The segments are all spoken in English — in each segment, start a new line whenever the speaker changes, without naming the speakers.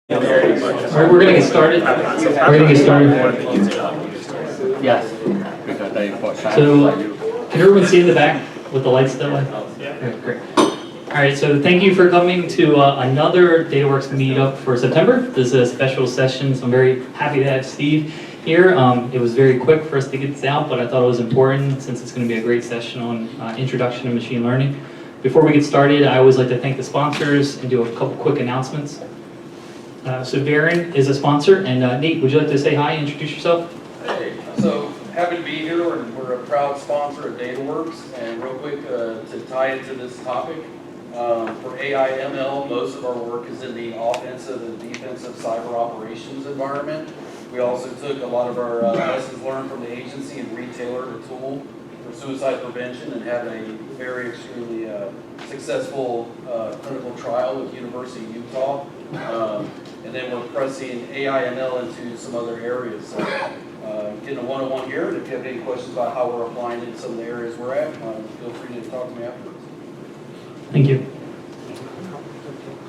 All right, we're going to get started. Yes. So, can everyone see in the back with the lights still on? Yeah. Great. All right, so thank you for coming to another DataWorks meetup for September. This is a special session, so I'm very happy to have Steve here. It was very quick for us to get this out, but I thought it was important since it's going to be a great session on introduction to machine learning. Before we get started, I always like to thank the sponsors and do a couple quick announcements. So Darren is a sponsor, and Nate, would you like to say hi and introduce yourself?
Hey, so happy to be here, and we're a proud sponsor of DataWorks. And real quick, to tie into this topic, for AI ML, most of our work is in the offensive and defensive cyber operations environment. We also took a lot of our lessons learned from the agency and retailered a tool for suicide prevention and had a very extremely successful clinical trial with University of Utah. And then we're pressing AI ML into some other areas. So getting a one-on-one here, and if you have any questions about how we're applying it in some of the areas we're at, feel free to talk to me afterwards.
Thank you.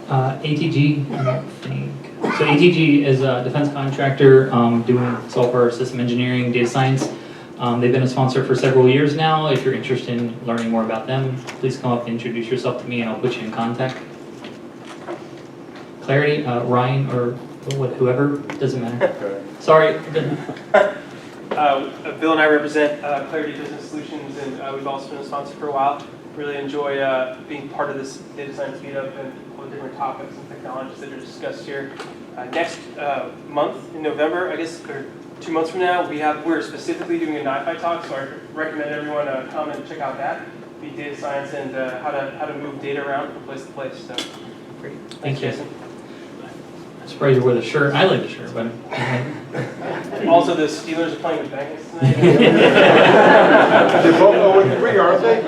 ATG, I don't think. So ATG is a defense contractor doing software system engineering, data science. They've been a sponsor for several years now. If you're interested in learning more about them, please come up and introduce yourself to me and I'll put you in contact. Clarity, Ryan, or whoever, doesn't matter. Sorry.
Bill and I represent Clarity Business Solutions, and we've also been a sponsor for a while. Really enjoy being part of this data science meetup and all the different topics and technologies that are discussed here. Next month in November, I guess, or 2 months from now, we're specifically doing a NiFi talk, so I recommend everyone come and check out that. Be data science and how to move data around from place to place. So great. Thanks, Jason.
I'm surprised you wore the shirt. I like the shirt, but
also the Steelers are playing the Bengals tonight.
They both 0-3, aren't they?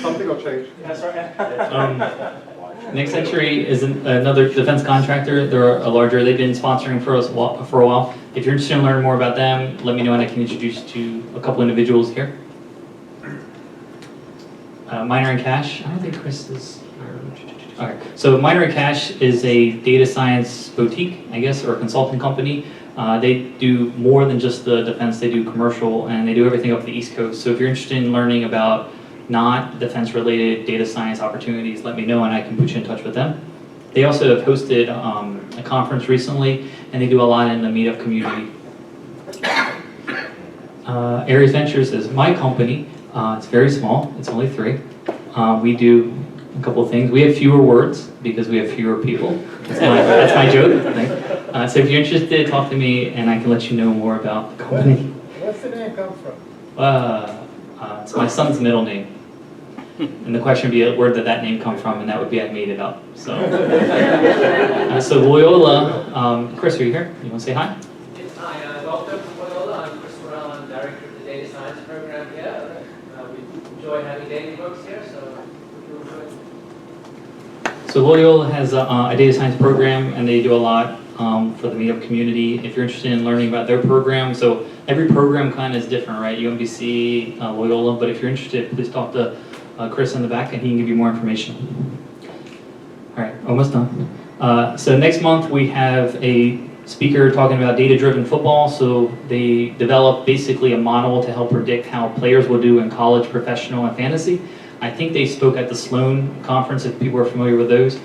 Something will change.
That's right.
Next Century is another defense contractor. They're they've been sponsoring for us for a while. If you're interested in learning more about them, let me know and I can introduce you to a couple individuals here. Miner and Cash. I don't think Chris is. Okay. So Miner and Cash is a data science boutique, I guess, or a consulting company. They do more than just the defense. They do commercial and they do everything up the East Coast. So if you're interested in learning about not defense-related data science opportunities, let me know and I can put you in touch with them. They also have hosted a conference recently, and they do a lot in the meetup community. Aries Ventures is my company. It's very small. It's only 3. We do a couple of things. We have fewer words because we have fewer people. That's my joke. So if you're interested, talk to me, and I can let you know more about the company.
What's the name come from?
It's my son's middle name. And the question would be, where did that name come from? And that would be, I made it up. So, so Loyola, Chris, are you here? You want to say hi?
Yes, hi. Welcome to Loyola. I'm Chris Morrell. I'm Director of the Data Science Program here. We enjoy having DataWorks here, so we'll enjoy it.
So Loyola has a data science program, and they do a lot for the meetup community. If you're interested in learning about their program, so every program kind of is different, right? UMBC, Loyola, but if you're interested, please talk to Chris in the back and he can give you more information. All right, almost done. So next month we have a speaker talking about data-driven football. So they develop basically a model to help predict how players will do in college, professional, and fantasy. I think they spoke at the Sloan conference, if people are familiar with those.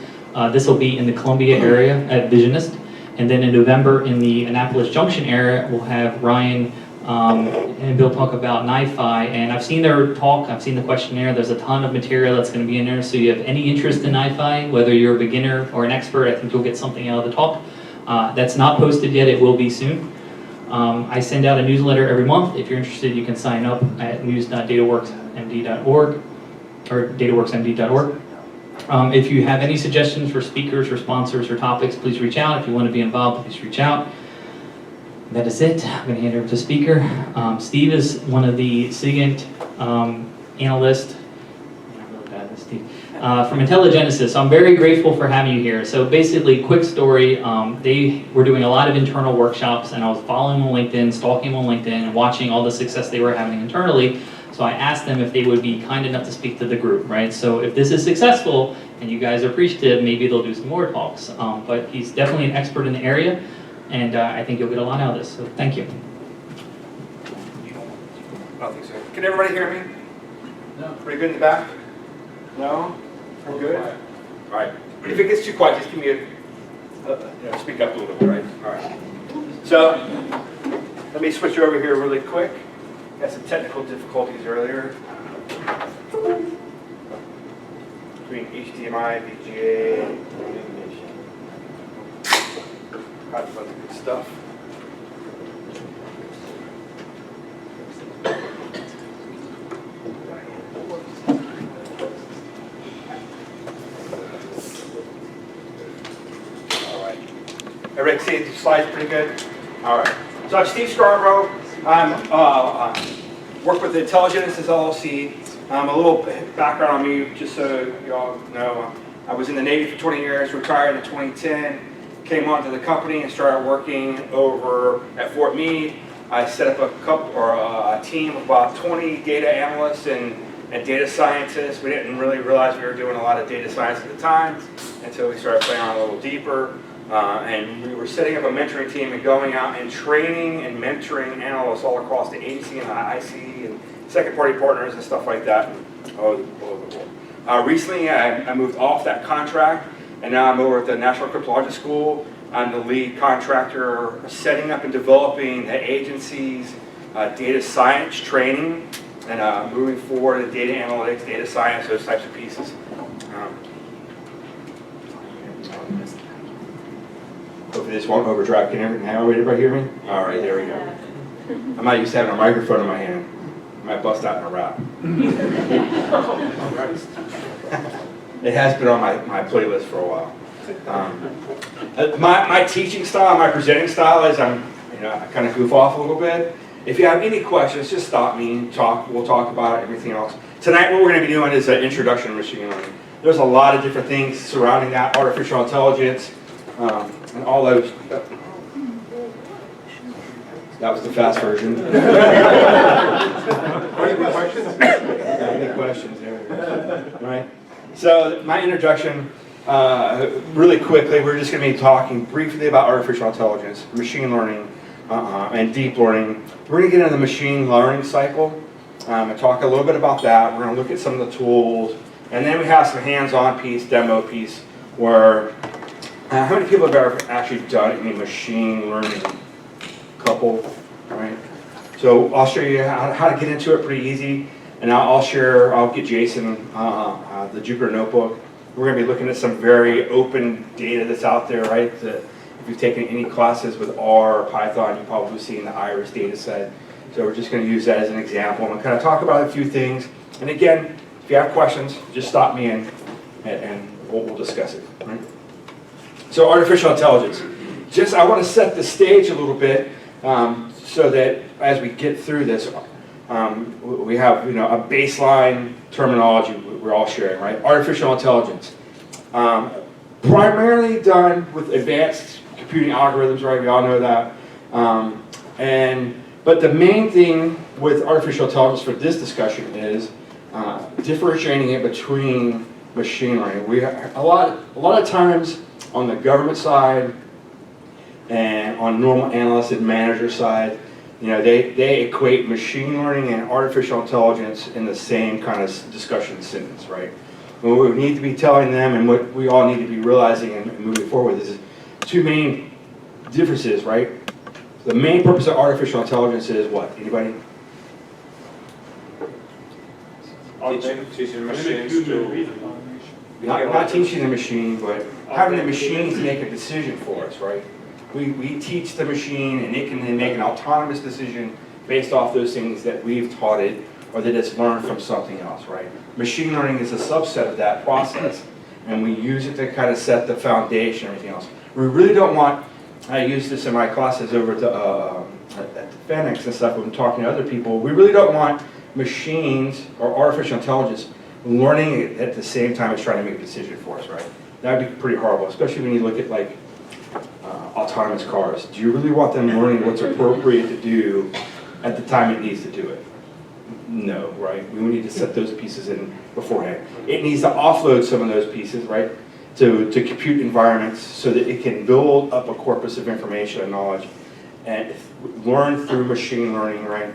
This will be in the Columbia area at Visionist. And then in November in the Annapolis Junction area, we'll have Ryan and Bill talk about NiFi. And I've seen their talk, I've seen the questionnaire. There's a ton of material that's going to be in there. So you have any interest in NiFi, whether you're a beginner or an expert, I think you'll get something out of the talk. That's not posted yet, it will be soon. I send out a newsletter every month. If you're interested, you can sign up at news.dataworksmd.org or dataworksmd.org. If you have any suggestions for speakers or sponsors or topics, please reach out. If you want to be involved, please reach out. That is it. I'm going to hand it over to speaker. Steve is one of the SIGINT analysts. I'm really bad at this, Steve. From IntelliGenesis. So I'm very grateful for having you here. So basically, quick story. They were doing a lot of internal workshops, and I was following them on LinkedIn, stalking them on LinkedIn, and watching all the success they were having internally. So I asked them if they would be kind enough to speak to the group, right? So if this is successful and you guys are appreciative, maybe they'll do some more talks. But he's definitely an expert in the area, and I think you'll get a lot out of this. So thank you.
I don't think so. Can everybody hear me? No. Pretty good in the back? No? We're good? All right. If it gets too quiet, just give me a, speak up a little bit, right? All right. So, let me switch over here really quick. Got some technical difficulties earlier. Between HDMI, VGA, lots of other good stuff. Everybody see the slides pretty good? All right. So I'm Steve Scarbrough. I'm work with Intelligenesis LLC. A little background on me, just so you all know. I was in the Navy for 20 years, retired in 2010, came onto the company and started working over at Fort Meade. I set up a team of about 20 data analysts and data scientists. We didn't really realize we were doing a lot of data science at the time until we started playing around a little deeper. And we were setting up a mentoring team and going out and training and mentoring analysts all across the agency and the IC and second-party partners and stuff like that all over the world. Recently, I moved off that contract, and now I'm over at the National Cryptology School. I'm the lead contractor setting up and developing the agency's data science training and moving forward to data analytics, data science, those types of pieces. Hopefully this won't overdrive. Can everybody hear me? All right, there we go. I'm not used to having a microphone in my hand. I might bust out in a rap. It has been on my playlist for a while. My teaching style, my presenting style is I kind of goof off a little bit. If you have any questions, just stop me and talk. We'll talk about everything else. Tonight what we're going to be doing is an introduction to machine learning. There's a lot of different things surrounding that, artificial intelligence, and all those. That was the fast version. Any questions?
Any questions there? Right. So my introduction, really quickly, we're just going to be talking briefly about artificial intelligence, machine learning, and deep learning. We're going to get into the machine learning cycle and talk a little bit about that. We're going to look at some of the tools, and then we have some hands-on piece, demo piece, where how many people have ever actually done any machine learning? Couple, right? So I'll show you how to get into it pretty easy, and I'll get Jason the Jupyter Notebook. We're going to be looking at some very open data that's out there, right? If you've taken any classes with R or Python, you've probably seen the Iris data set. So we're just going to use that as an example and kind of talk about a few things. And again, if you have questions, just stop me and we'll discuss it, right? So artificial intelligence. I want to set the stage a little bit so that as we get through this, we have a baseline terminology we're all sharing, right? Artificial intelligence. Primarily done with advanced computing algorithms, right? We all know that. But the main thing with artificial intelligence for this discussion is differentiating it between machine learning. We a lot of times on the government side and on normal analyst and manager side, they equate machine learning and artificial intelligence in the same kind of discussion sentence, right? What we need to be telling them and what we all need to be realizing and moving forward is two main differences, right? The main purpose of artificial intelligence is what? Anybody?
Teaching machines to...
Not teaching the machine, but having the machines make a decision for us, right? We teach the machine and it can then make an autonomous decision based off those things that we've taught it or that it's learned from something else, right? Machine learning is a subset of that process, and we use it to kind of set the foundation and everything else. We really don't want, I use this in my classes over at the Phoenix and stuff when I'm talking to other people, we really don't want machines or artificial intelligence learning it at the same time as trying to make a decision for us, right? That would be pretty horrible, especially when you look at like autonomous cars. Do you really want them learning what's appropriate to do at the time it needs to do it?
No, right? We need to set those pieces in beforehand. It needs to offload some of those pieces, right, to compute environments so that it can build up a corpus of information and knowledge and learn through machine learning, right,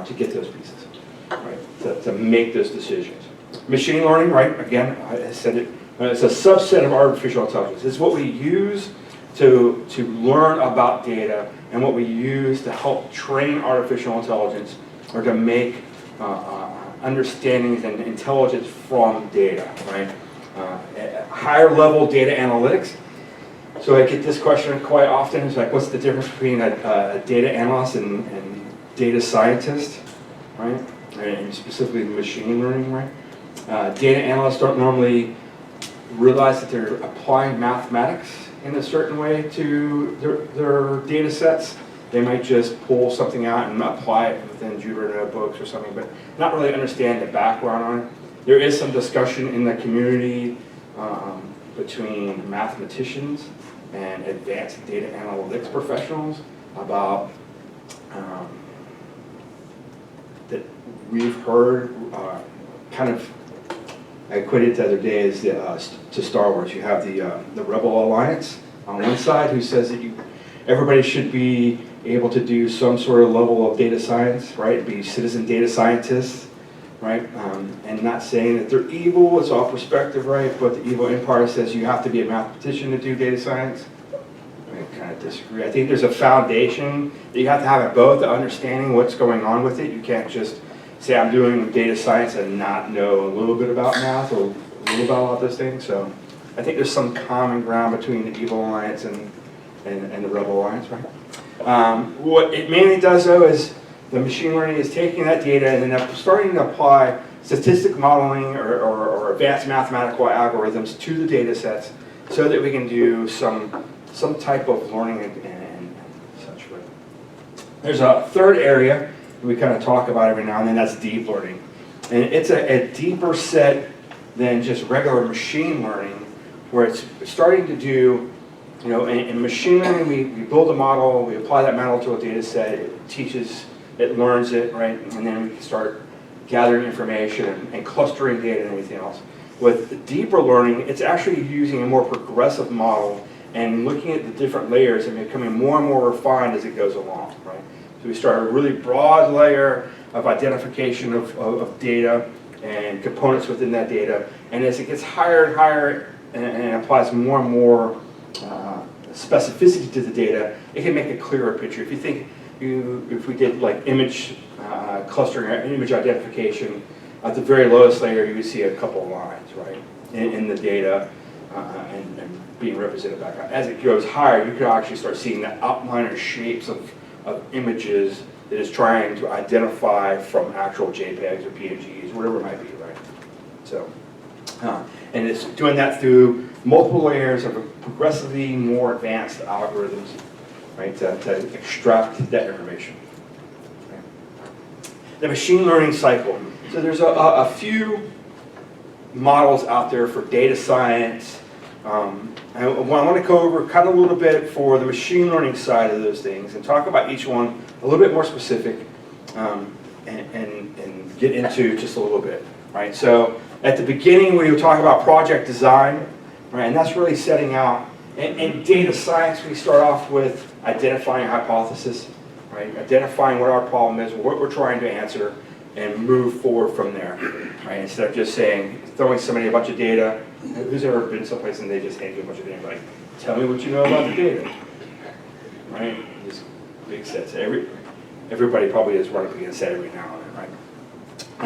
to get those pieces, right, to make those decisions. Machine learning, right, again, I said it, it's a subset of artificial intelligence. It's what we use to learn about data and what we use to help train artificial intelligence or to make understandings and intelligence from data, right? Higher level data analytics. So I get this question quite often. It's like, what's the difference between a data analyst and data scientist, right? And specifically machine learning, right? Data analysts don't normally realize that they're applying mathematics in a certain way to their data sets. They might just pull something out and apply it within Jupyter notebooks or something, but not really understand the background on it. There is some discussion in the community between mathematicians and advanced data analytics professionals about that we've heard kind of, I equated it the other day as to Star Wars. You have the Rebel Alliance on one side who says that everybody should be able to do some sort of level of data science, right? Be citizen data scientists, right? And not saying that they're evil, it's all perspective, right? But the evil empire says you have to be a mathematician to do data science. I kind of disagree. I think there's a foundation that you have to have at both, the understanding what's going on with it. You can't just say I'm doing data science and not know a little bit about math or a little bit about those things. So I think there's some common ground between the Evil Alliance and the Rebel Alliance, right? What it mainly does though is the machine learning is taking that data and then starting to apply statistic modeling or advanced mathematical algorithms to the data sets so that we can do some type of learning and such. But there's a third area that we kind of talk about every now and then, that's deep learning. And it's a deeper set than just regular machine learning, where it's starting to do, you know, in machine learning, we build a model, we apply that model to a data set, it teaches, it learns it, right? And then we can start gathering information and clustering data and everything else. With deeper learning, it's actually using a more progressive model and looking at the different layers and becoming more and more refined as it goes along, right? So we start a really broad layer of identification of data and components within that data. And as it gets higher and higher and applies more and more specificity to the data, it can make a clearer picture. If you think, if we did like image clustering or image identification, at the very lowest layer you would see a couple of lines, right, in the data and being represented back. As it goes higher, you could actually start seeing the outline or shapes of images that is trying to identify from actual JPEGs or PNGs, whatever it might be, right? So, and it's doing that through multiple layers of progressively more advanced algorithms, right, to extract that information. Okay. The machine learning cycle. So there's a few models out there for data science. I want to go over kind of a little bit for the machine learning side of those things and talk about each one a little bit more specific and get into just a little bit, right? So at the beginning we were talking about project design, right? And that's really setting out, in data science we start off with identifying a hypothesis, right? Identifying what our problem is, what we're trying to answer, and move forward from there, right? Instead of just saying, throwing somebody a bunch of data. Who's ever been someplace and they just hand you a bunch of data, like, tell me what you know about the data, right? These big sets. Everybody probably has run up against that every now and then,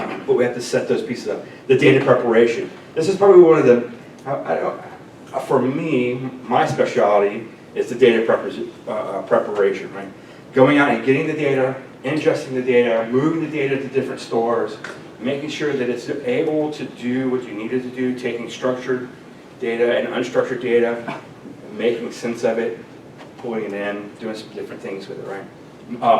right? But we have to set those pieces up. The data preparation. This is probably one of the, for me, my specialty is the data preparation, right? Going out and getting the data, ingesting the data, moving the data to different stores, making sure that it's able to do what you need it to do, taking structured data and unstructured data, making sense of it, pulling it in, doing some different things with it, right?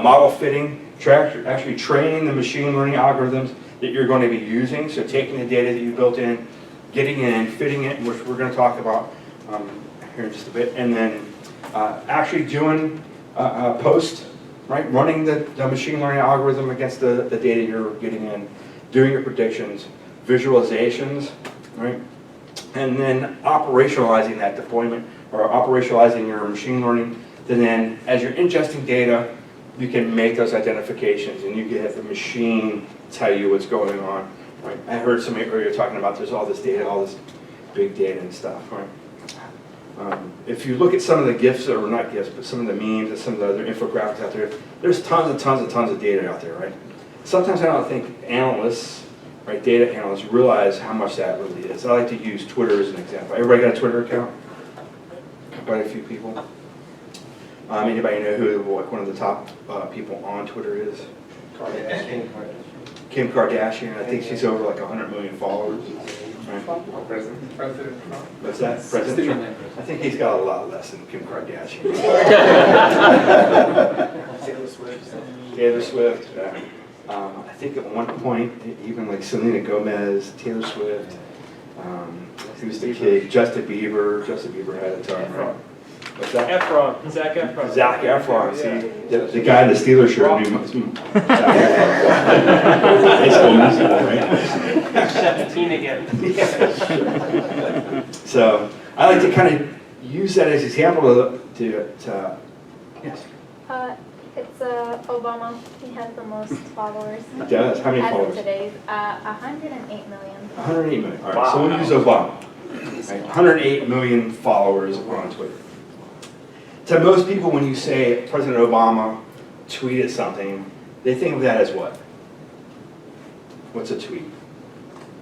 Model fitting, actually training the machine learning algorithms that you're going to be using, so taking the data that you built in, getting it in, fitting it, which we're going to talk about here in just a bit, and then actually doing post right? Running the machine learning algorithm against the data you're getting in, doing your predictions, visualizations, right? And then operationalizing that deployment or operationalizing your machine learning. And then as you're ingesting data, you can make those identifications and you can have the machine tell you what's going on. Right? I heard somebody earlier talking about there's all this data, all this big data and stuff. Right? If you look at some of the GIFs, or not GIFs, but some of the memes and some of the other infographics out there, there's tons of data out there, right? Sometimes I don't think analysts, right, data analysts realize how much that really is. I like to use Twitter as an example. Everybody got a Twitter account? Quite a few people. Anybody know who like one of the top people on Twitter is? Kim Kardashian. I think she's over like 100 million followers. Right?
President Trump.
What's that? President Trump? I think he's got a lot less than Kim Kardashian. Taylor Swift. Yeah. I think at one point, even like Selena Gomez, Taylor Swift, who's the kid? Justin Bieber. Justin Bieber had a ton, right? What's that?
Efron, Zac Efron.
Zac Efron, see, the guy in the Steelers shirt knew High School Musical, right?
17 again.
So I like to kind of use that as an example to yes.
It's Obama. He has the most followers.
He does. How many
As
followers?
of today's, 108 million.
108 million. All right, so we'll use Obama. Right? 108 million followers on Twitter. To most people, when you say President Obama tweeted something, they think of that as what? What's a tweet?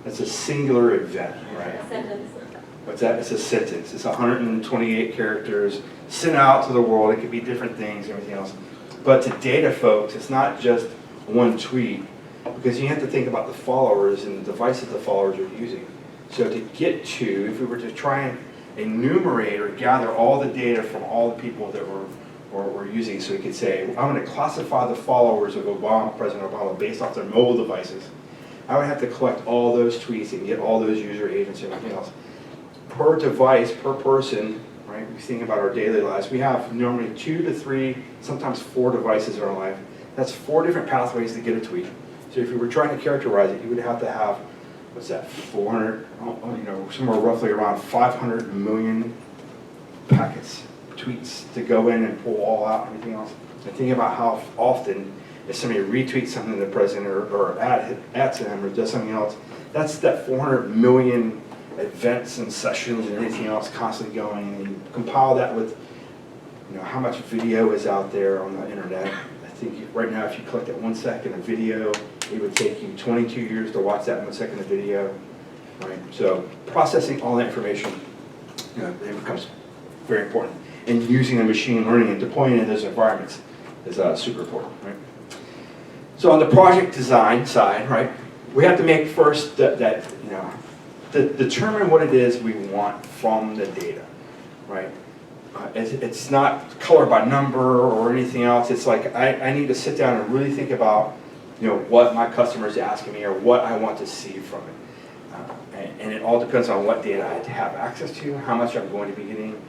That's a singular event, right?
Sentence.
What's that? It's a sentence. It's 128 characters sent out to the world. It could be different things, everything else. But to data folks, it's not just one tweet, because you have to think about the followers and the devices the followers are using. So to get to, if we were to try and enumerate or gather all the data from all the people that were using, so we could say, I'm going to classify the followers of Obama, President Obama, based off their mobile devices. I would have to collect all those tweets and get all those user agents and everything else. Per device, per person, right? We think about our daily lives. We have normally 2 to 3, sometimes 4 devices in our life. That's 4 different pathways to get a tweet. So if you were trying to characterize it, you would have to have, what's that, 400, somewhere roughly around 500 million packets, tweets to go in and pull all out and everything else. And think about how often if somebody retweets something to the president or adds him or does something else, that's that 400 million events and sessions and anything else constantly going. And you compile that with how much video is out there on the internet. I think right now if you collect that 1 second of video, it would take you 22 years to watch that 1 second of video. Right? So processing all that information, it becomes very important. And using the machine learning and deploying it in those environments is super important. Right? So on the project design side, right, we have to make first determine what it is we want from the data, right? It's not color by number or anything else. It's like I need to sit down and really think about what my customer is asking me or what I want to see from it. And it all depends on what data I have access to, how much I'm going to be getting,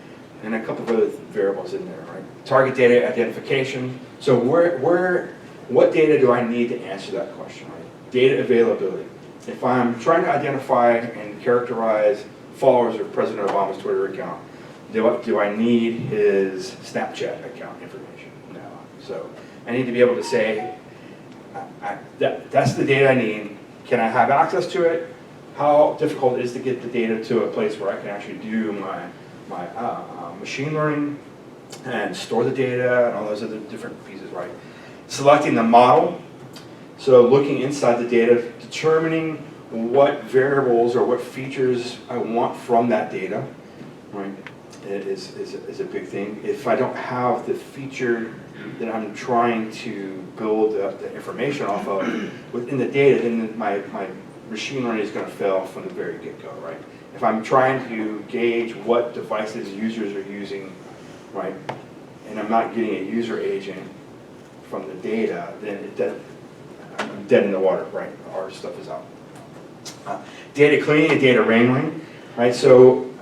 and a couple of other variables in there, right? Target data identification. So what data do I need to answer that question, right? Data availability. If I'm trying to identify and characterize followers of President Obama's Twitter account, do I need his Snapchat account information? No. So I need to be able to say, that's the data I need. Can I have access to it? How difficult it is to get the data to a place where I can actually do my machine learning and store the data and all those other different pieces, right? Selecting the model. So looking inside the data, determining what variables or what features I want from that data, right, is a big thing. If I don't have the feature that I'm trying to build the information off of within the data, then my machine learning is going to fail from the very get-go, right? If I'm trying to gauge what devices users are using, right, and I'm not getting a user agent from the data, then I'm dead in the water, right? Our stuff is out. Data cleaning and data wrangling, right? So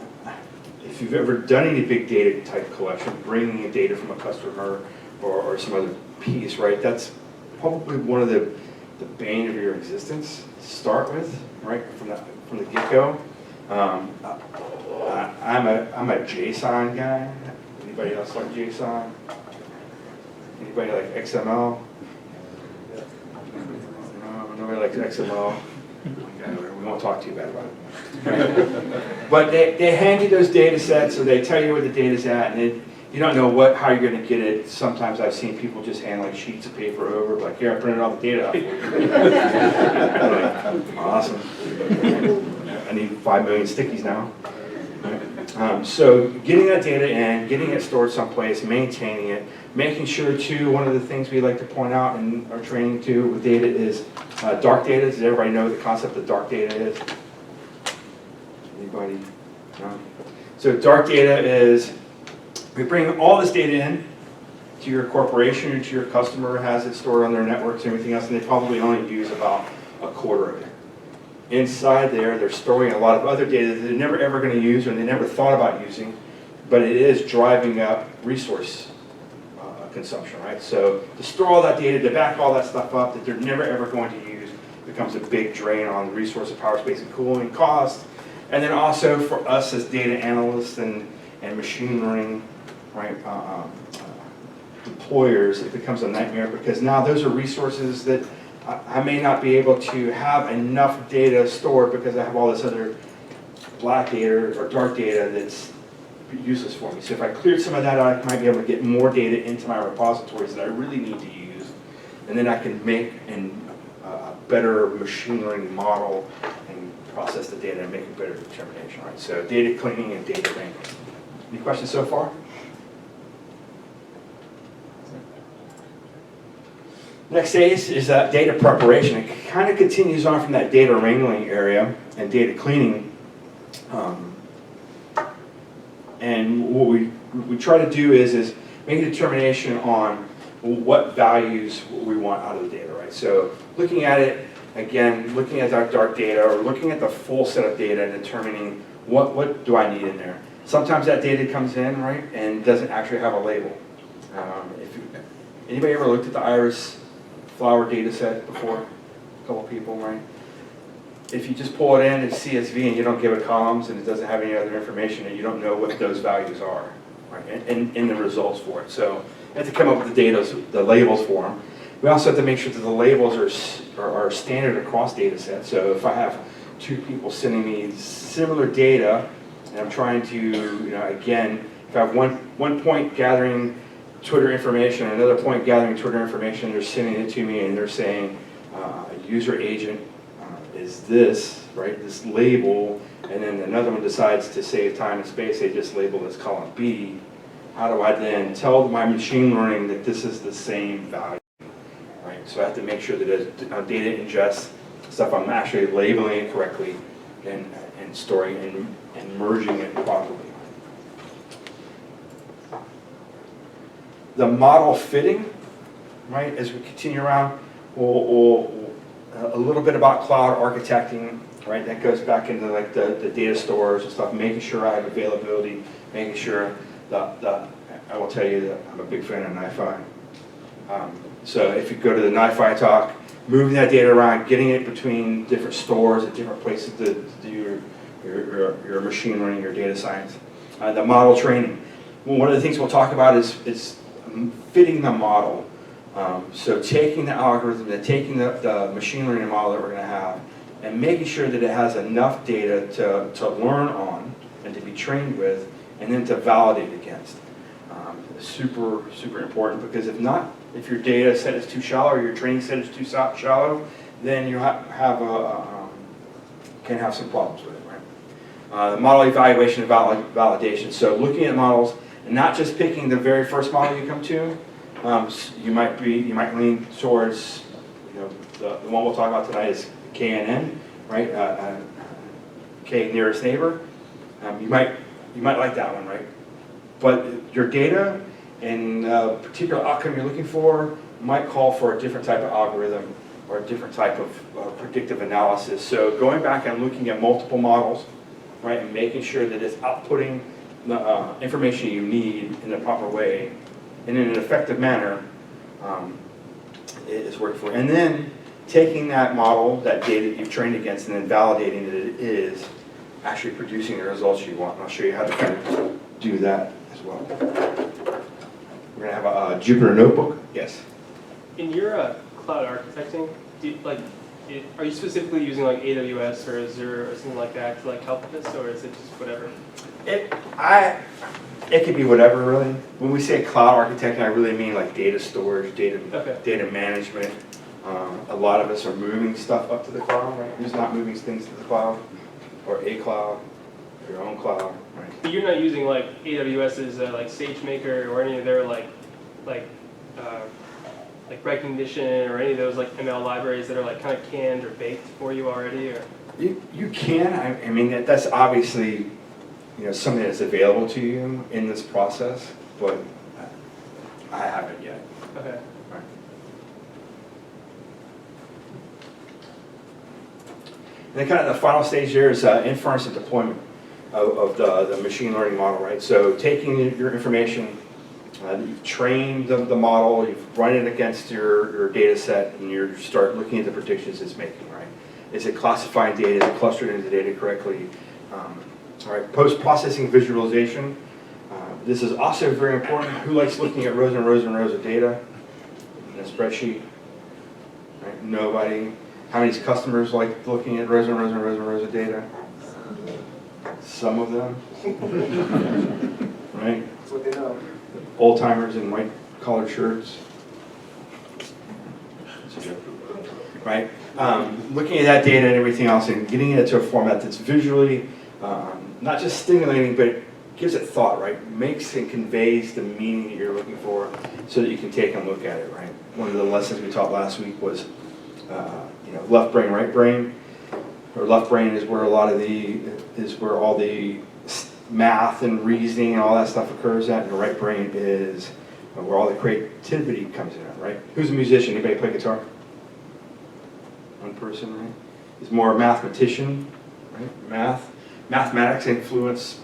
if you've ever done any big data type collection, bringing in data from a customer or some other piece, right, that's probably one of the bane of your existence to start with, right, from the get-go. I'm a JSON guy. Anybody else like JSON? Anybody like XML? No, nobody likes XML. We won't talk too bad about it. But they hand you those data sets, or they tell you where the data's at, and you don't know how you're going to get it. Sometimes I've seen people just hand like sheets of paper over, like, here, I printed all the data out. Like, awesome. I need 5 million stickies now. So getting that data in, getting it stored someplace, maintaining it, making sure too, one of the things we like to point out in our training too with data is dark data. Does everybody know what the concept of dark data is? Anybody? No? So dark data is, we bring all this data in to your corporation or to your customer, has it stored on their networks and everything else, and they probably only use about a quarter of it. Inside there, they're storing a lot of other data that they're never ever going to use or they never thought about using, but it is driving up resource consumption, right? So to store all that data, to back all that stuff up that they're never ever going to use becomes a big drain on the resource of power, space, and cooling cost. And then also for us as data analysts and machine learning, right, deployers, it becomes a nightmare because now those are resources that I may not be able to have enough data stored because I have all this other black data or dark data that's useless for me. So if I cleared some of that out, I might be able to get more data into my repositories that I really need to use, and then I can make a better machine learning model and process the data and make a better determination, right? So data cleaning and data wrangling. Any questions so far? Next stage is data preparation. It kind of continues on from that data wrangling area and data cleaning. And what we try to do is make a determination on what values we want out of the data, right? So looking at it, again, looking at that dark data or looking at the full set of data and determining what do I need in there. Sometimes that data comes in, right, and doesn't actually have a label. Anybody ever looked at the iris flower data set before? A couple people, right? If you just pull it in, it's CSV and you don't give it columns and it doesn't have any other information and you don't know what those values are, right? And the results for it. So you have to come up with the labels for them. We also have to make sure that the labels are standard across data sets. So if I have two people sending me similar data and I'm trying to, again, if I have one point gathering Twitter information, another point gathering Twitter information, they're sending it to me and they're saying a user agent is this, right, this label, and then another one decides to save time and space, they just label as column B. How do I then tell my machine learning that this is the same value, right? So I have to make sure that as data ingest stuff, I'm actually labeling it correctly and storing and merging it properly. The model fitting, right, as we continue around, we'll a little bit about cloud architecting, right, that goes back into like the data stores and stuff, making sure I have availability, making sure I will tell you that I'm a big fan of NiFi. So if you go to the NiFi talk, moving that data around, getting it between different stores at different places to do your machine learning, your data science. The model training. Well, one of the things we'll talk about is fitting the model. So taking the algorithm, taking the machine learning model that we're going to have, and making sure that it has enough data to learn on and to be trained with, and then to validate against. Super, super important, because if not, if your data set is too shallow or your training set is too shallow, then you can have some problems with it, right? The model evaluation and validation. So looking at models and not just picking the very first model you come to. You might lean towards, the one we'll talk about tonight is KNN, right? K nearest neighbor. You might like that one, right? But your data and particular outcome you're looking for might call for a different type of algorithm or a different type of predictive analysis. So going back and looking at multiple models, right, and making sure that it's outputting the information you need in the proper way and in an effective manner is working for you. And then taking that model, that data that you've trained against, and then validating that it is actually producing the results you want. And I'll show you how to kind of do that as well. We're going to have a Jupyter notebook. Yes.
In your cloud architecting, are you specifically using like AWS or Azure or something like that to like help with this, or is it just whatever?
It could be whatever, really. When we say cloud architecting, I really mean like data storage, data management. A lot of us are moving stuff up to the cloud, right? Who's not moving things to the cloud, or a cloud, or your own cloud, right?
But you're not using like AWS's like SageMaker or any of their like recognition or any of those like ML libraries that are like kind of canned or baked for you already, or?
You can. I mean, that's obviously something that's available to you in this process, but I haven't yet.
Okay.
Right. And then kind of the final stage here is inference and deployment of the machine learning model, right? So taking your information, you've trained the model, you've run it against your data set, and you start looking at the predictions it's making, right? Is it classifying data? Is it clustered into data correctly? All right, post-processing visualization. This is also very important. Who likes looking at rows and rows and rows of data in a spreadsheet? Right? Nobody. How many customers like looking at rows and rows and rows and rows of data? Some of them. Right?
That's what they know.
Old timers in white collared shirts. Right? Looking at that data and everything else and getting it into a format that's visually not just stimulating, but gives it thought, right? Makes and conveys the meaning that you're looking for so that you can take a look at it, right? One of the lessons we taught last week was, left brain, right brain. Or left brain is where all the math and reasoning and all that stuff occurs at, and the right brain is where all the creativity comes in at, right? Who's a musician? Anybody play guitar? One person, right? Is more a mathematician, right? Mathematics influence,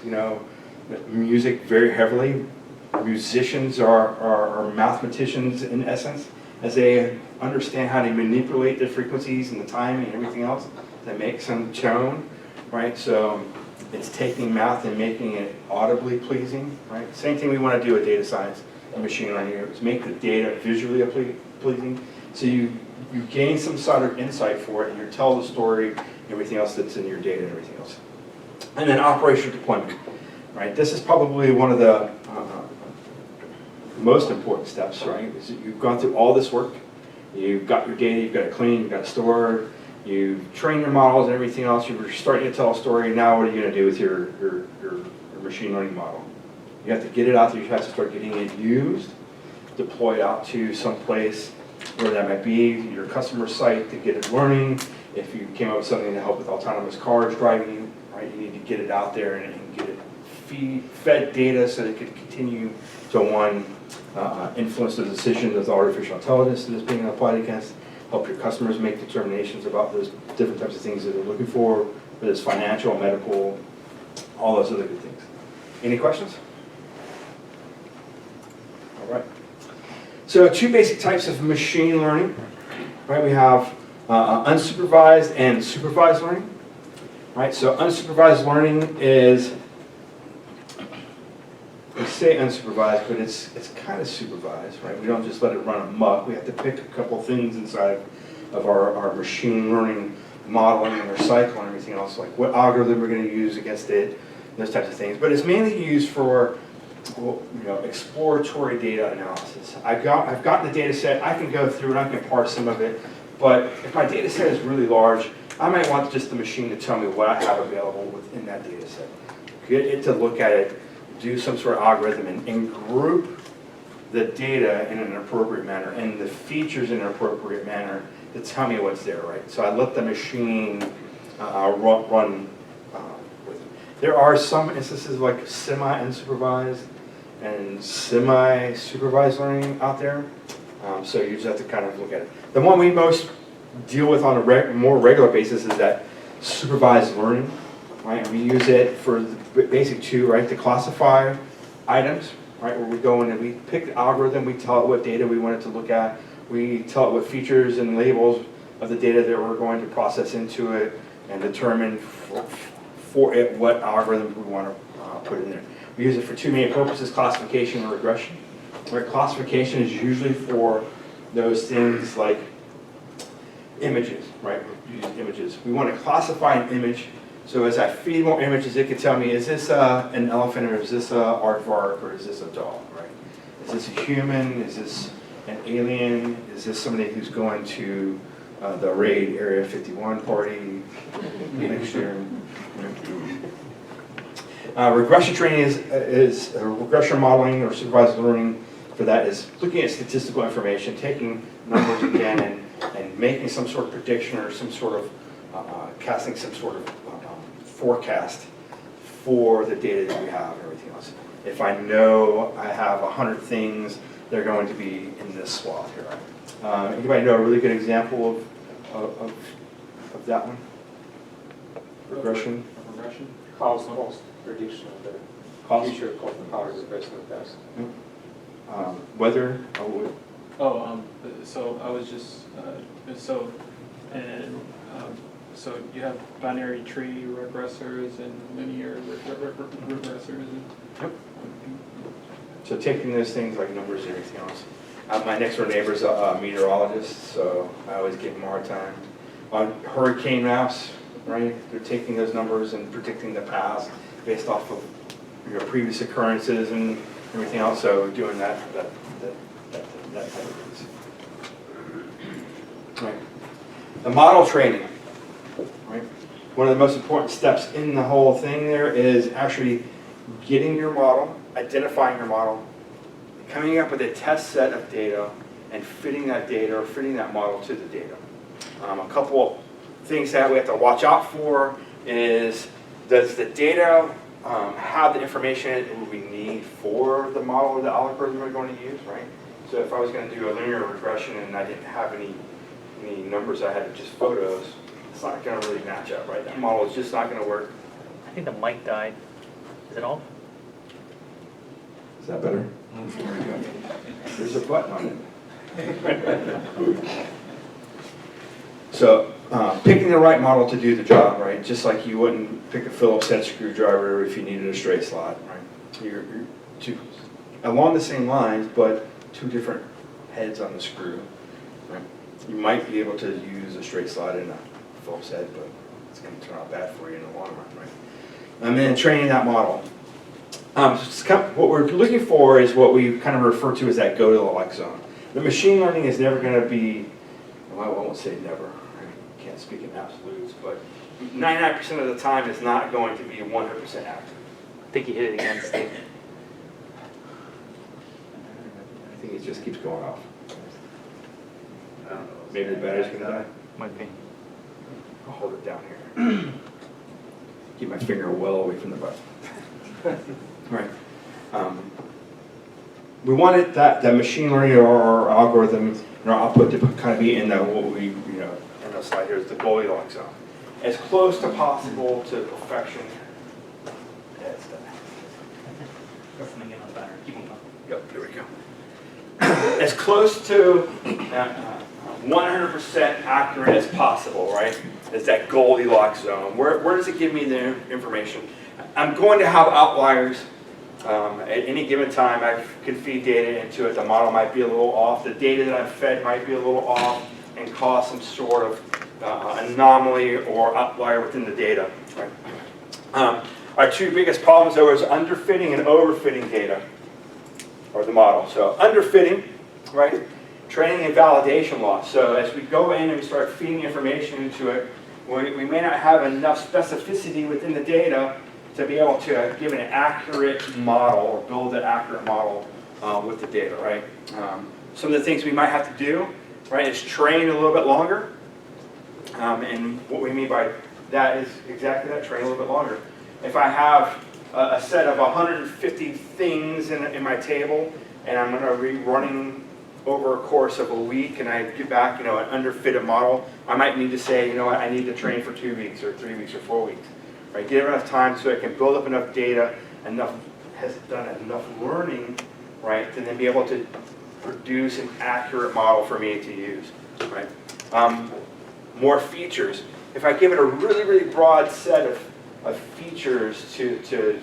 music very heavily. Musicians are mathematicians in essence, as they understand how to manipulate the frequencies and the timing and everything else that makes some tone, right? So it's taking math and making it audibly pleasing, right? Same thing we want to do with data science and machine learning here, is make the data visually pleasing. So you gain some sort of insight for it, and you tell the story, everything else that's in your data and everything else. And then operational deployment, right? This is probably one of the most important steps, right? Is that you've gone through all this work, you've got your data, you've got it clean, you've got it stored, you've trained your models and everything else, you're starting to tell a story. Now what are you going to do with your machine learning model? You have to get it out there, you have to start getting it used, deployed out to some place, where that might be, your customer site to get it learning. If you came up with something to help with autonomous cars driving, right, you need to get it out there and get it fed data so that it could continue to influence the decision of the artificial intelligence that is being applied against, help your customers make determinations about those different types of things that they're looking for, whether it's financial, medical, all those other good things. Any questions? All right. So two basic types of machine learning, right? We have unsupervised and supervised learning, right? So unsupervised learning is, we say unsupervised, but it's kind of supervised, right? We don't just let it run amok. We have to pick a couple things inside of our machine learning modeling and our cycle and everything else, like what algorithm we're going to use against it, those types of things. But it's mainly used for exploratory data analysis. I've gotten the data set, I can go through and I can parse some of it, but if my data set is really large, I might want just the machine to tell me what I have available within that data set. Get it to look at it, do some sort of algorithm, and group the data in an appropriate manner and the features in an appropriate manner to tell me what's there, right? So I let the machine run with it. There are some instances like semi-unsupervised and semi-supervised learning out there. So you just have to kind of look at it. The one we most deal with on a more regular basis is that supervised learning, right? We use it for the basic two, right? To classify items, right? Where we go in and we pick the algorithm, we tell it what data we want it to look at, we tell it what features and labels of the data that we're going to process into it, and determine for it what algorithm we want to put in there. We use it for two main purposes, classification and regression. Right? Classification is usually for those things like images, right? We use images. We want to classify an image, so as I feed more images, it can tell me, is this an elephant, or is this a aardvark, or is this a dog, right? Is this a human? Is this an alien? Is this somebody who's going to the raid Area 51 party next year? Regression training is regression modeling or supervised learning. For that is looking at statistical information, taking numbers again and making some sort of prediction or some sort of casting some sort of forecast for the data that we have and everything else. If I know I have 100 things, they're going to be in this swath here. Anybody know a really good example of that one? Regression?
Regression? Cost prediction of the future called the power regression of the past.
Weather?
So I was just, so you have binary tree regressors and linear regressors.
Yep. So taking those things like numbers and everything else. My next door neighbor's a meteorologist, so I always give him a hard time. On hurricane maps, right? They're taking those numbers and predicting the past based off of previous occurrences and everything else. So doing that type of things. Right. The model training. Right. One of the most important steps in the whole thing there is actually getting your model, identifying your model, coming up with a test set of data, and fitting that data or fitting that model to the data. A couple of things that we have to watch out for is, does the data have the information we need for the model or the algorithm we're going to use, right? So if I was going to do a linear regression and I didn't have any numbers, I had just photos, it's not going to really match up, right? That model is just not going to work.
I think the mic died. Is it off?
Is that better? There's a button on it. So picking the right model to do the job, right? Just like you wouldn't pick a Phillips head screwdriver if you needed a straight slot, right? You're along the same lines, but two different heads on the screw, right? You might be able to use a straight slot in a Phillips head, but it's going to turn out bad for you in the long run, right? And then training that model. What we're looking for is what we kind of refer to as that go-to-the-like zone. The machine learning is never going to be, well, I won't say never, I can't speak in absolutes, but 99% of the time is not going to be 100% accurate.
I think you hit it again, Steve.
I think it just keeps going off. Maybe the battery's going to die.
Might be.
I'll hold it down here. Keep my finger well away from the button. Right. We wanted that machine learning or our algorithm and our output to kind of be in that what we in the slide here is the Goldilocks zone, as close to possible to perfection. Yeah, it's done.
That's something on the battery. Keep on going.
Yep, there we go. As close to 100% accurate as possible, right? It's that Goldilocks zone. Where does it give me the information? I'm going to have outliers. At any given time, I can feed data into it. The model might be a little off. The data that I've fed might be a little off and cause some sort of anomaly or outlier within the data. Right? Our two biggest problems, though, is underfitting and overfitting data, or the model. So underfitting, right? Training and validation loss. So as we go in and we start feeding information into it, we may not have enough specificity within the data to be able to give an accurate model or build an accurate model with the data, right? Some of the things we might have to do, right, is train a little bit longer. And what we mean by that is exactly that, train a little bit longer. If I have a set of 150 things in my table, and I'm going to be running over a course of a week, and I get back, an underfitted model, I might need to say, I need to train for 2 weeks or 3 weeks or 4 weeks. Right? Give it enough time so it can build up enough data, enough has done enough learning, right, to then be able to produce an accurate model for me to use, right? More features. If I give it a really, really broad set of features to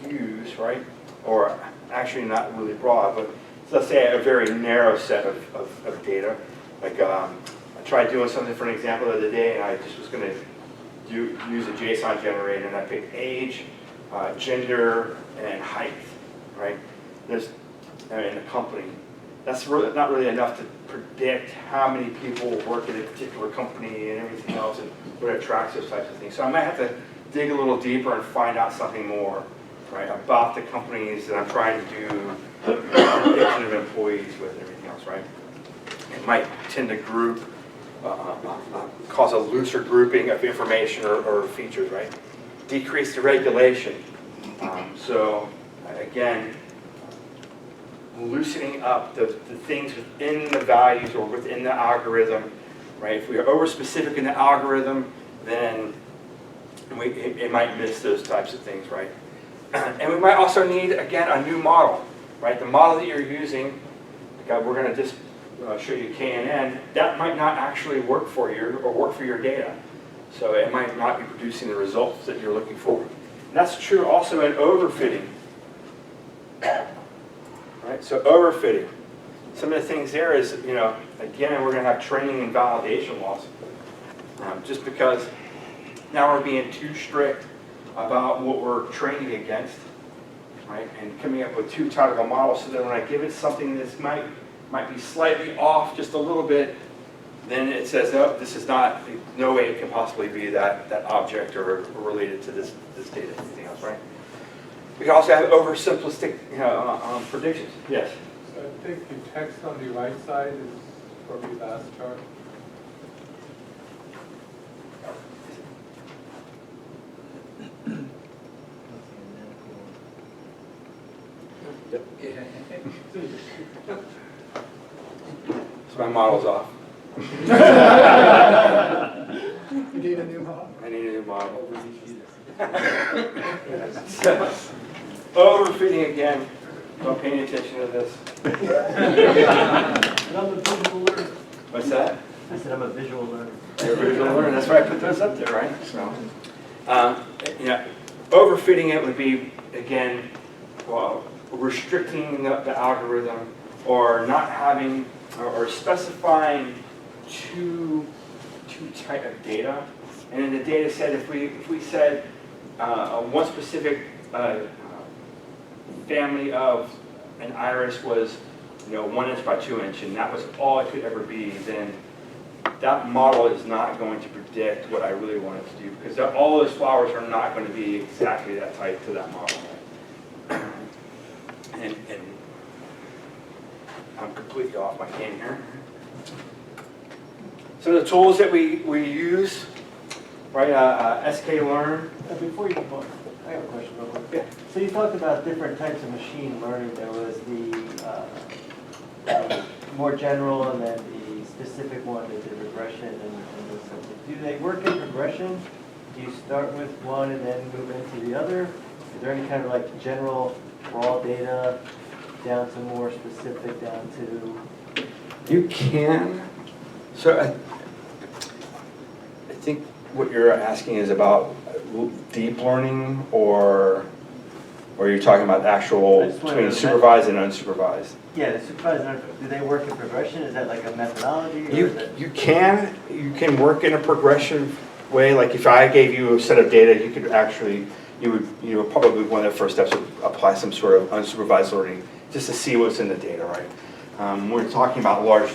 use, right, or actually not really broad, but let's say a very narrow set of data. Like I tried doing something for an example the other day, and I just was going to use a JSON generator, and I picked age, gender, and height, right? In a company. That's really, not really enough to predict how many people work at a particular company and everything else, and what attracts those types of things. So I might have to dig a little deeper and find out something more, right, about the companies that I'm trying to do prediction of employees with and everything else, right? It might tend to group, cause a looser grouping of information or features, right? Decrease the regulation. So again, loosening up the things within the values or within the algorithm, right? If we are over specific in the algorithm, then it might miss those types of things, right? And we might also need, again, a new model, right? The model that you're using, like we're going to just show you KNN, that might not actually work for you or work for your data. So it might not be producing the results that you're looking for. And that's true also in overfitting. Right? So overfitting. Some of the things there is, again, we're going to have training and validation loss. Just because now we're being too strict about what we're training against, right? And coming up with too tight of a model, so that when I give it something that might be slightly off just a little bit, then it says, no, this is not, no way it can possibly be that object or related to this data, anything else, right? We can also have oversimplistic predictions. Yes?
So I think the text on the right side is for the last chart.
So my model's off.
You need a new model?
I need a new model. So, overfitting again. Don't pay any attention to this.
I'm a visual learner.
What's that?
I said I'm a visual learner.
You're a visual learner. That's why I put those up there, right? So, overfitting it would be, again, restricting the algorithm, or not having, or specifying too tight of data. And in the data set, if we said one specific family of an iris was 1 inch by 2 inch, and that was all it could ever be, then that model is not going to predict what I really want it to do, because all those flowers are not going to be exactly that tight to that model. And I'm completely off my game here. So the tools that we use, right? sklearn.
Before you move on, I have a question real quick.
Yeah.
So you talked about different types of machine learning. There was the more general, and then the specific one that did regression and those things. Do they work in progression? Do you start with one and then move into the other? Is there any kind of like general raw data down to more specific, down to?
You can. So I think what you're asking is about deep learning, or you're talking about actual between supervised and unsupervised?
Yeah, the supervised and do they work in progression? Is that like a methodology? Or is it...
You can work in a progression way. Like if I gave you a set of data, you could actually, you would probably one of the first steps would apply some sort of unsupervised learning just to see what's in the data, right? We're talking about large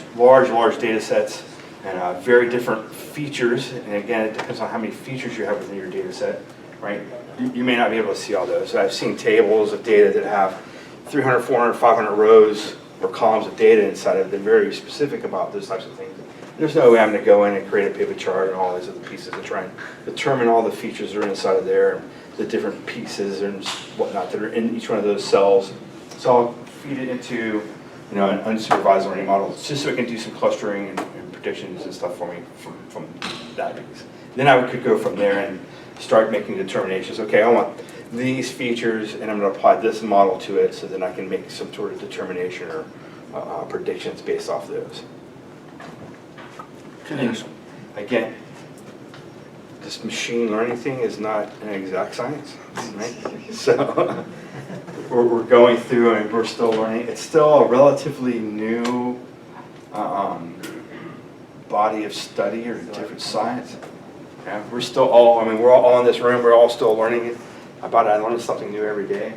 data sets and very different features. And again, it depends on how many features you have within your data set, right? You may not be able to see all those. So I've seen tables of data that have 300, 400, 500 rows or columns of data inside of it. They're very specific about those types of things. There's no way I'm going to go in and create a pivot chart and all these other pieces and try and determine all the features that are inside of there, the different pieces and whatnot that are in each one of those cells. So I'll feed it into an unsupervised learning model just so it can do some clustering and predictions and stuff for me from that piece. Then I could go from there and start making determinations. Okay, I want these features, and I'm going to apply this model to it, so then I can make some sort of determination or predictions based off those. And again, this machine learning thing is not an exact science, right? So we're going through and we're still learning. It's still a relatively new body of study or different science. Yeah, we're still all, we're all in this room, we're all still learning about it. I learn something new every day.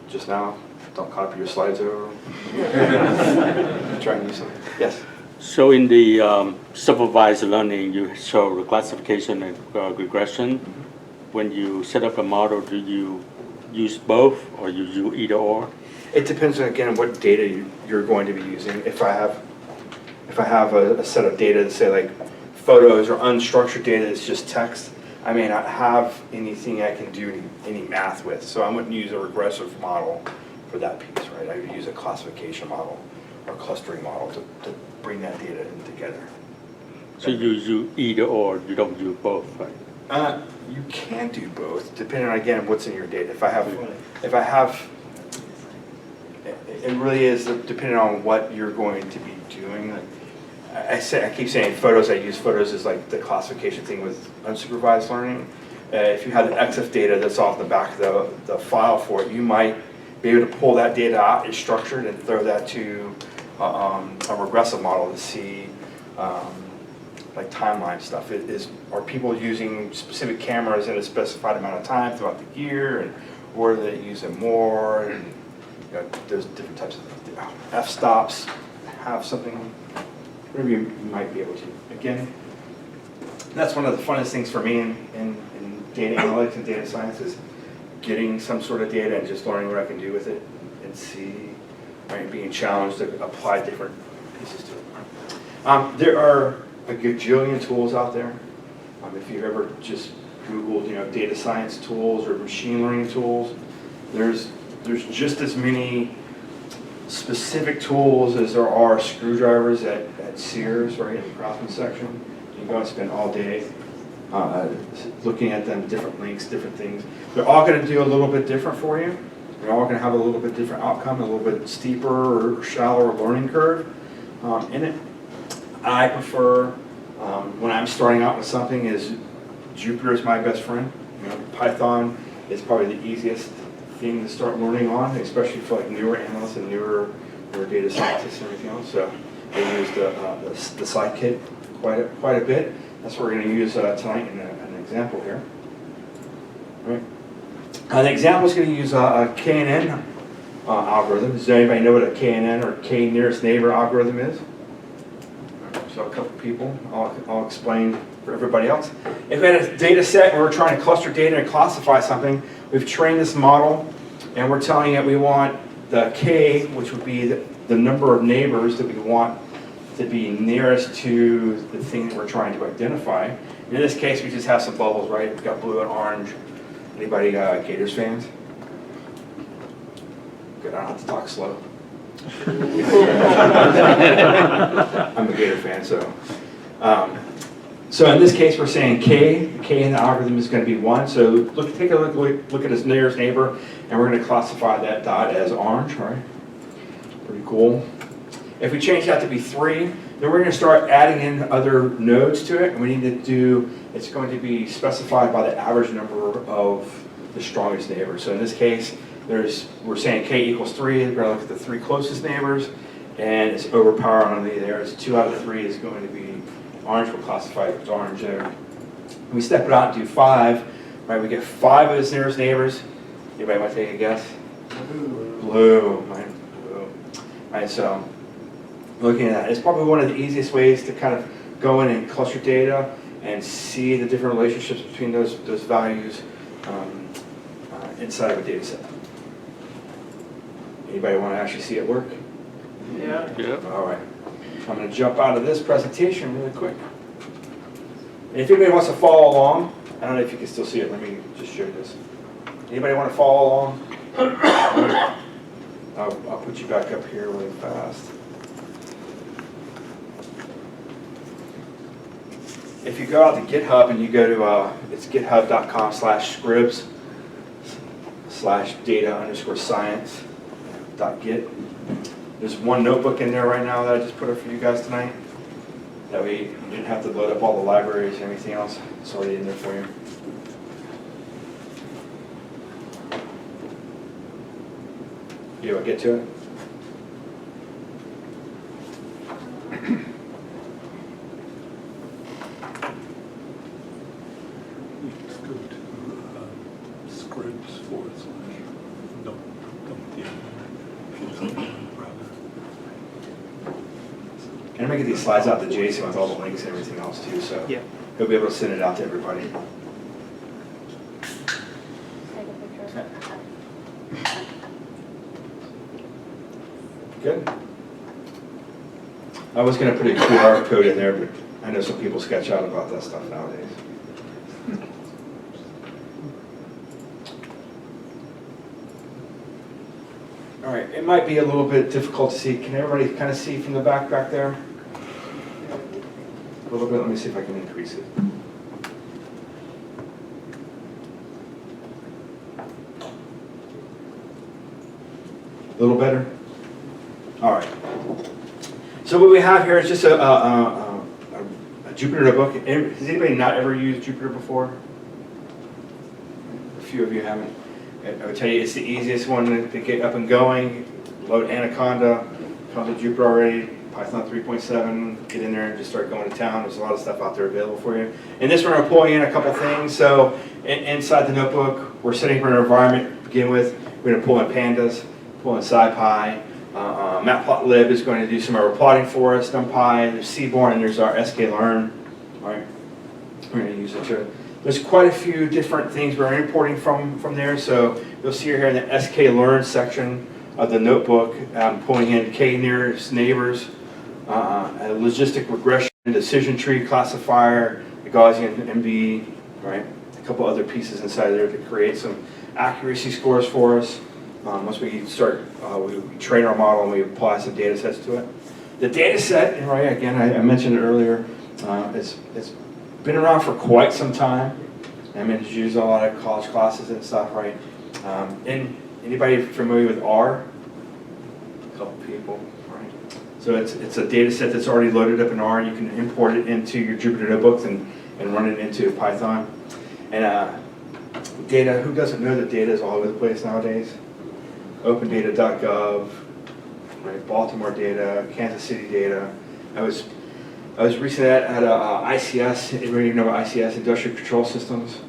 Just now, don't copy your slides over. Try and use something. Yes?
So in the supervised learning, you show the classification and regression. When you set up a model, do you use both or you use either or?
It depends on, again, what data you're going to be using. If I have a set of data that say like photos or unstructured data that's just text, I may not have anything I can do any math with. So I wouldn't use a regressive model for that piece, right? I would use a classification model or clustering model to bring that data in together.
So you use either or, you don't use both, right?
You can do both, depending on, again, what's in your data. If I have, it really is depending on what you're going to be doing. Like, I keep saying photos. I use photos as like the classification thing with unsupervised learning. If you have the EXIF data that's off the back of the file for it, you might be able to pull that data out, it's structured, and throw that to a regressive model to see like timeline stuff. Are people using specific cameras in a specified amount of time throughout the year, or do they use it more? And there's different types of f-stops have something, whatever you might be able to. Again, that's one of the funnest things for me in data analytics and data science is getting some sort of data and just learning what I can do with it and see, right, being challenged to apply different pieces to it. There are a gajillion tools out there. If you've ever just Googled, data science tools or machine learning tools, there's just as many specific tools as there are screwdrivers at Sears, right, in the Craftsman section. You can go and spend all day looking at them, different links, different things. They're all going to do a little bit different for you. They're all going to have a little bit different outcome, a little bit steeper or shallower learning curve in it. I prefer, when I'm starting out with something, is Jupyter is my best friend. Python is probably the easiest thing to start learning on, especially for like newer analysts and newer data scientists and everything else. So I use the scikit quite a bit. That's what we're going to use tonight in an example here. All right. The example is going to use a KNN algorithm. Does anybody know what a KNN or K nearest neighbor algorithm is? So a couple people, I'll explain for everybody else. If we had a data set and we're trying to cluster data and classify something, we've trained this model and we're telling it we want the K, which would be the number of neighbors that we want to be nearest to the thing that we're trying to identify. In this case, we just have some bubbles, right? We've got blue and orange. Anybody Gators fans? Good, I don't have to talk slow. I'm a Gator fan, so. So in this case, we're saying K in the algorithm is going to be 1. So take a look at his nearest neighbor, and we're going to classify that dot as orange, right? Pretty cool. If we change that to be 3, then we're going to start adding in other nodes to it, and we need to do, it's going to be specified by the average number of the strongest neighbors. So in this case, we're saying K equals 3, we're going to look at the 3 closest neighbors, and it's overpowering on there. It's 2 out of 3 is going to be orange. We'll classify it as orange there. When we step it out and do 5, right, we get 5 of its nearest neighbors. Anybody want to take a guess? Blue, right? Blue. Right, so looking at that, it's probably one of the easiest ways to kind of go in and cluster data and see the different relationships between those values inside of a data set. Anybody want to actually see it work?
Yeah.
All right. I'm going to jump out of this presentation really quick. And if anybody wants to follow along, I don't know if you can still see it. Let me just show this. Anybody want to follow along? I'll put you back up here really fast. If you go out to GitHub and you go to, it's github.com/scribs, /data_science.git. There's one notebook in there right now that I just put up for you guys tonight. That way you didn't have to load up all the libraries and everything else. It's already in there for you. You want to get to it?
Let's go to scripts / don't
And I'm gonna get these slides out to Jason with all the links and everything else too, so
Yeah.
he'll be able to send it out to everybody.
Take a picture.
Good. I was gonna put a QR code in there, but I know some people sketch out about that stuff nowadays. All right, it might be a little bit difficult to see. Can everybody kind of see from the back there? A little bit, let me see if I can increase it. A little better? All right. So what we have here is just a Jupyter notebook. Has anybody not ever used Jupyter before? A few of you haven't. I would tell you it's the easiest one to get up and going. Load Anaconda, come to Jupyter already, Python 3.7, get in there and just start going to town. There's a lot of stuff out there available for you. And this one, we're pulling in a couple things. So inside the notebook, we're setting for an environment to begin with. We're going to pull in pandas, pull in SciPy. Matplotlib is going to do some of our plotting for us. NumPy, there's Seaborn, and there's our sklearn. All right, we're going to use it too. There's quite a few different things we're importing from there. So you'll see here in the sklearn section of the notebook, pulling in k-nearest neighbors, a logistic regression, decision tree classifier, the Gaussian MB, right? A couple other pieces inside there to create some accuracy scores for us. Once we start, we train our model and we apply some data sets to it. The data set, right, again, I mentioned it earlier, it's been around for quite some time. I mean, it's used in a lot of college classes and stuff, right? And anybody familiar with R? A couple people, right? So it's a data set that's already loaded up in R. You can import it into your Jupyter notebooks and run it into Python. And data, who doesn't know that data is all over the place nowadays? OpenData.gov, right? Baltimore data, Kansas City data. I was recently at ICS. Anybody know about ICS, Industrial Control Systems?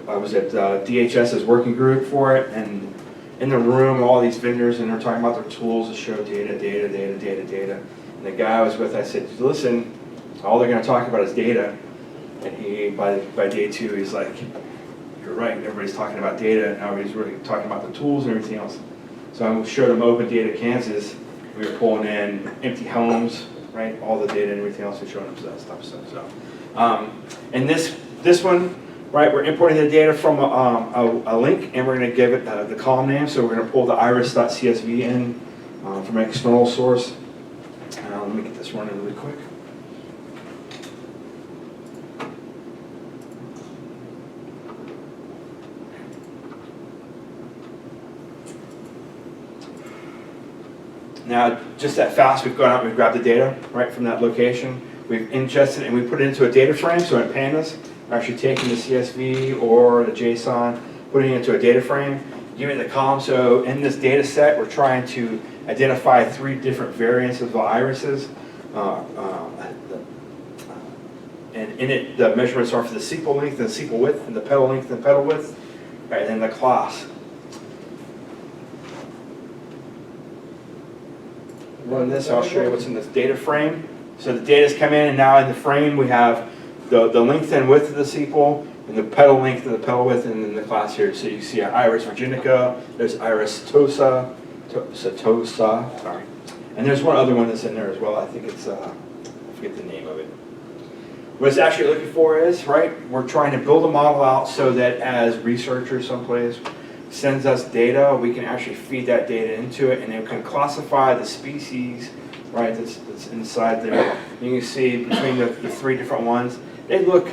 I was at DHS's working group for it, and in the room, all these vendors, and they're talking about their tools to show data. And the guy I was with, I said, listen, all they're going to talk about is data. And he, by day 2, he's like, you're right, everybody's talking about data, and now he's really talking about the tools and everything else. So I showed him Open Data Kansas. We were pulling in empty homes, right, all the data and everything else, and showing them that stuff. So, and this one, right, we're importing the data from a link, and we're going to give it the column name. So we're going to pull the iris.csv in from an external source. Let me get this running really quick. Now, just that fast, we've gone out and we've grabbed the data right from that location. We've ingested it and we put it into a data frame. So in pandas, we're actually taking the CSV or the JSON, putting it into a data frame, giving it the column. So in this data set, we're trying to identify 3 different variants of the irises. And in it, the measurements are for the sepal length and the sepal width, and the petal length and petal width, right, and then the class. Run this, I'll show you what's in this data frame. So the data's come in, and now in the frame we have the length and width of the sepal, and the petal length and the petal width, and then the class here. So you see Iris virginica, there's Iris setosa, sorry. And there's one other one that's in there as well. I think it's, I forget the name of it. What it's actually looking for is, right, we're trying to build a model out so that as researchers someplace sends us data, we can actually feed that data into it, and it can classify the species, right, that's inside there. You can see between the 3 different ones, they look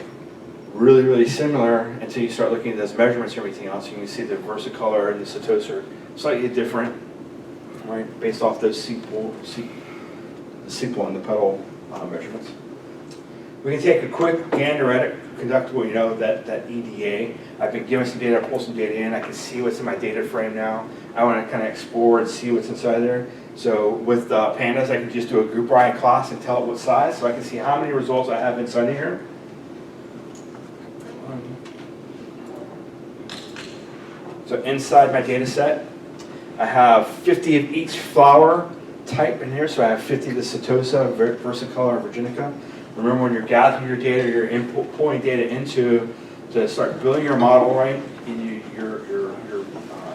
really, really similar until you start looking at those measurements and everything else. You can see the versicolor and the setosa are slightly different, right, based off those sepal and the pedal measurements. We can take a quick gander at it, conductable, you know, that EDA. I've been given some data, pull some data in, I can see what's in my data frame now. I want to kind of explore and see what's inside there. So with pandas, I can just do a group by class and tell it what size, so I can see how many results I have inside of here. So inside my data set, I have 50 of each flower type in here. So I have 50 of the setosa, versicolor, and virginica. Remember, when you're gathering your data, you're pulling data into to start building your model, right? Your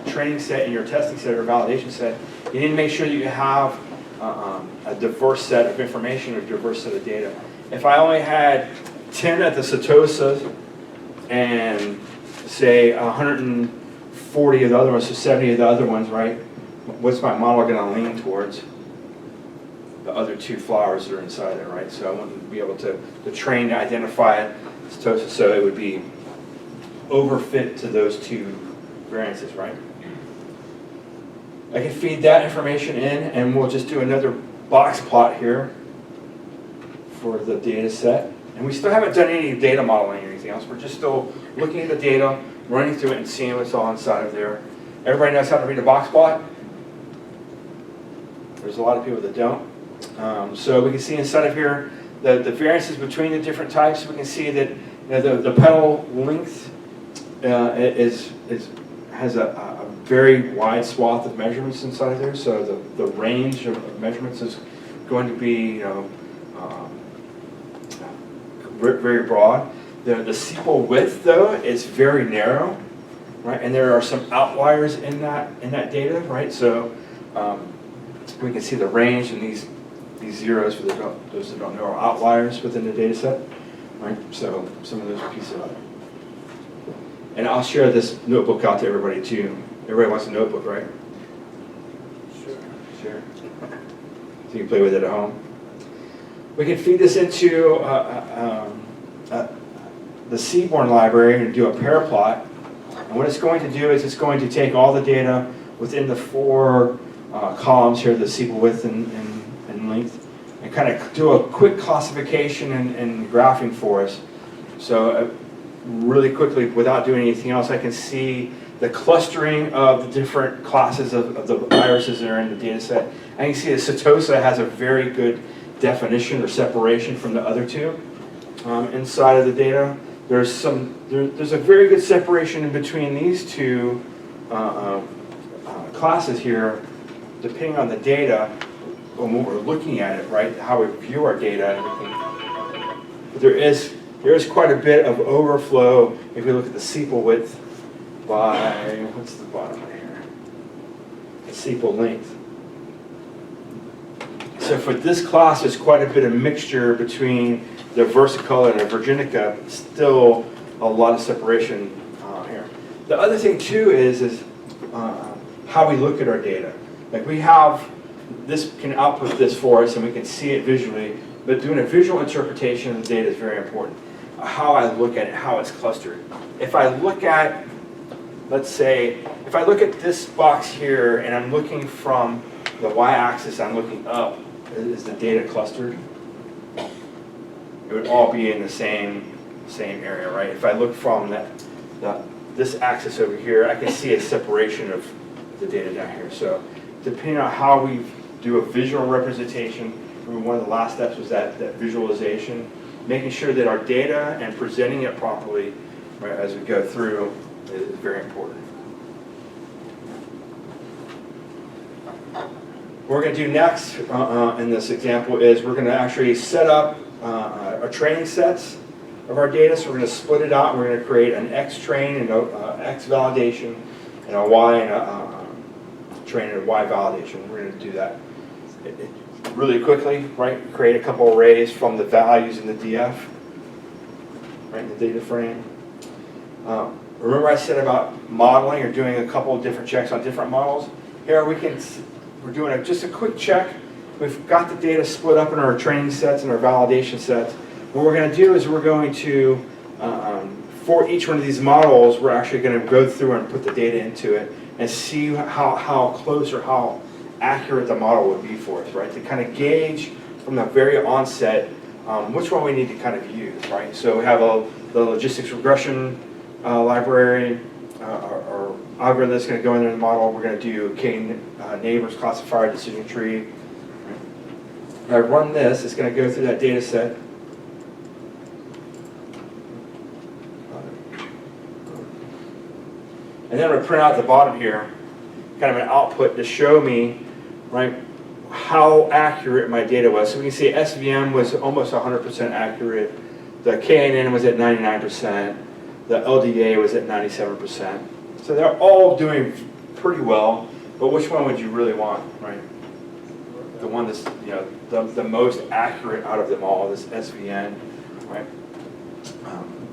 training set and your testing set or validation set. You need to make sure that you have a diverse set of information or a diverse set of data. If I only had 10 at the setosas and say 140 of the other ones, so 70 of the other ones, right? What's my model going to lean towards? The other two flowers that are inside there, right? So I want to be able to train to identify setosa, so it would be overfit to those two variances, right? I can feed that information in, and we'll just do another box plot here for the data set. And we still haven't done any data modeling or anything else. We're just still looking at the data, running through it, and seeing what's all inside of there. Everybody knows how to read a box plot? There's a lot of people that don't. So we can see inside of here the variances between the different types. We can see that, you know, the pedal length has a very wide swath of measurements inside of there. So the range of measurements is going to be, you know, very broad. The sepal width, though, is very narrow, right? And there are some outliers in that data, right? So we can see the range, and these zeros, for those that don't know, are outliers within the data set, right? So some of those pieces of it. And I'll share this notebook out to everybody too. Everybody wants a notebook, right? Sure. So you can play with it at home. We can feed this into the Seaborn library and do a pair plot. And what it's going to do is it's going to take all the data within the four columns here, the sepal width and length, and kind of do a quick classification and graphing for us. So really quickly, without doing anything else, I can see the clustering of the different classes of the irises that are in the data set. I can see that setosa has a very good definition or separation from the other two. Inside of the data, there's a very good separation in between these two classes here, depending on the data, when we're looking at it, right, how we view our data and everything. But there is quite a bit of overflow if we look at the sepal width by, what's the bottom right here? The sepal length. So for this class, there's quite a bit of mixture between the versicolor and the virginica, but still a lot of separation here. The other thing too is how we look at our data. Like we have, this can output this for us and we can see it visually, but doing a visual interpretation of the data is very important. How I look at it, how it's clustered. If I look at, let's say, if I look at this box here and I'm looking from the y-axis, I'm looking up, is the data clustered? It would all be in the same area, right? If I look from this axis over here, I can see a separation of the data down here. So depending on how we do a visual representation, remember one of the last steps was that visualization, making sure that our data and presenting it properly, right, as we go through is very important. What we're going to do next in this example is we're going to actually set up our training sets of our data. So we're going to split it out and we're going to create an X train and X validation and a Y and a train and a Y validation. We're going to do that really quickly, right? Create a couple arrays from the values in the DF, right, in the data frame. Remember I said about modeling or doing a couple of different checks on different models? Here we're doing just a quick check. We've got the data split up in our training sets and our validation sets. What we're going to do is we're going to for each one of these models, we're actually going to go through and put the data into it and see how close or how accurate the model would be for us, right? To kind of gauge from the very onset which one we need to kind of use, right? So we have the logistics regression library or algorithm that's going to go in there in the model. We're going to do k-neighbors classifier decision tree. When I run this, it's going to go through that data set. And then I'm going to print out at the bottom here kind of an output to show me, right, how accurate my data was. So we can see SVM was almost 100% accurate. The KNN was at 99%. The LDA was at 97%. So they're all doing pretty well, but which one would you really want, right? The one that's, you know, the most accurate out of them all, this SVN, right?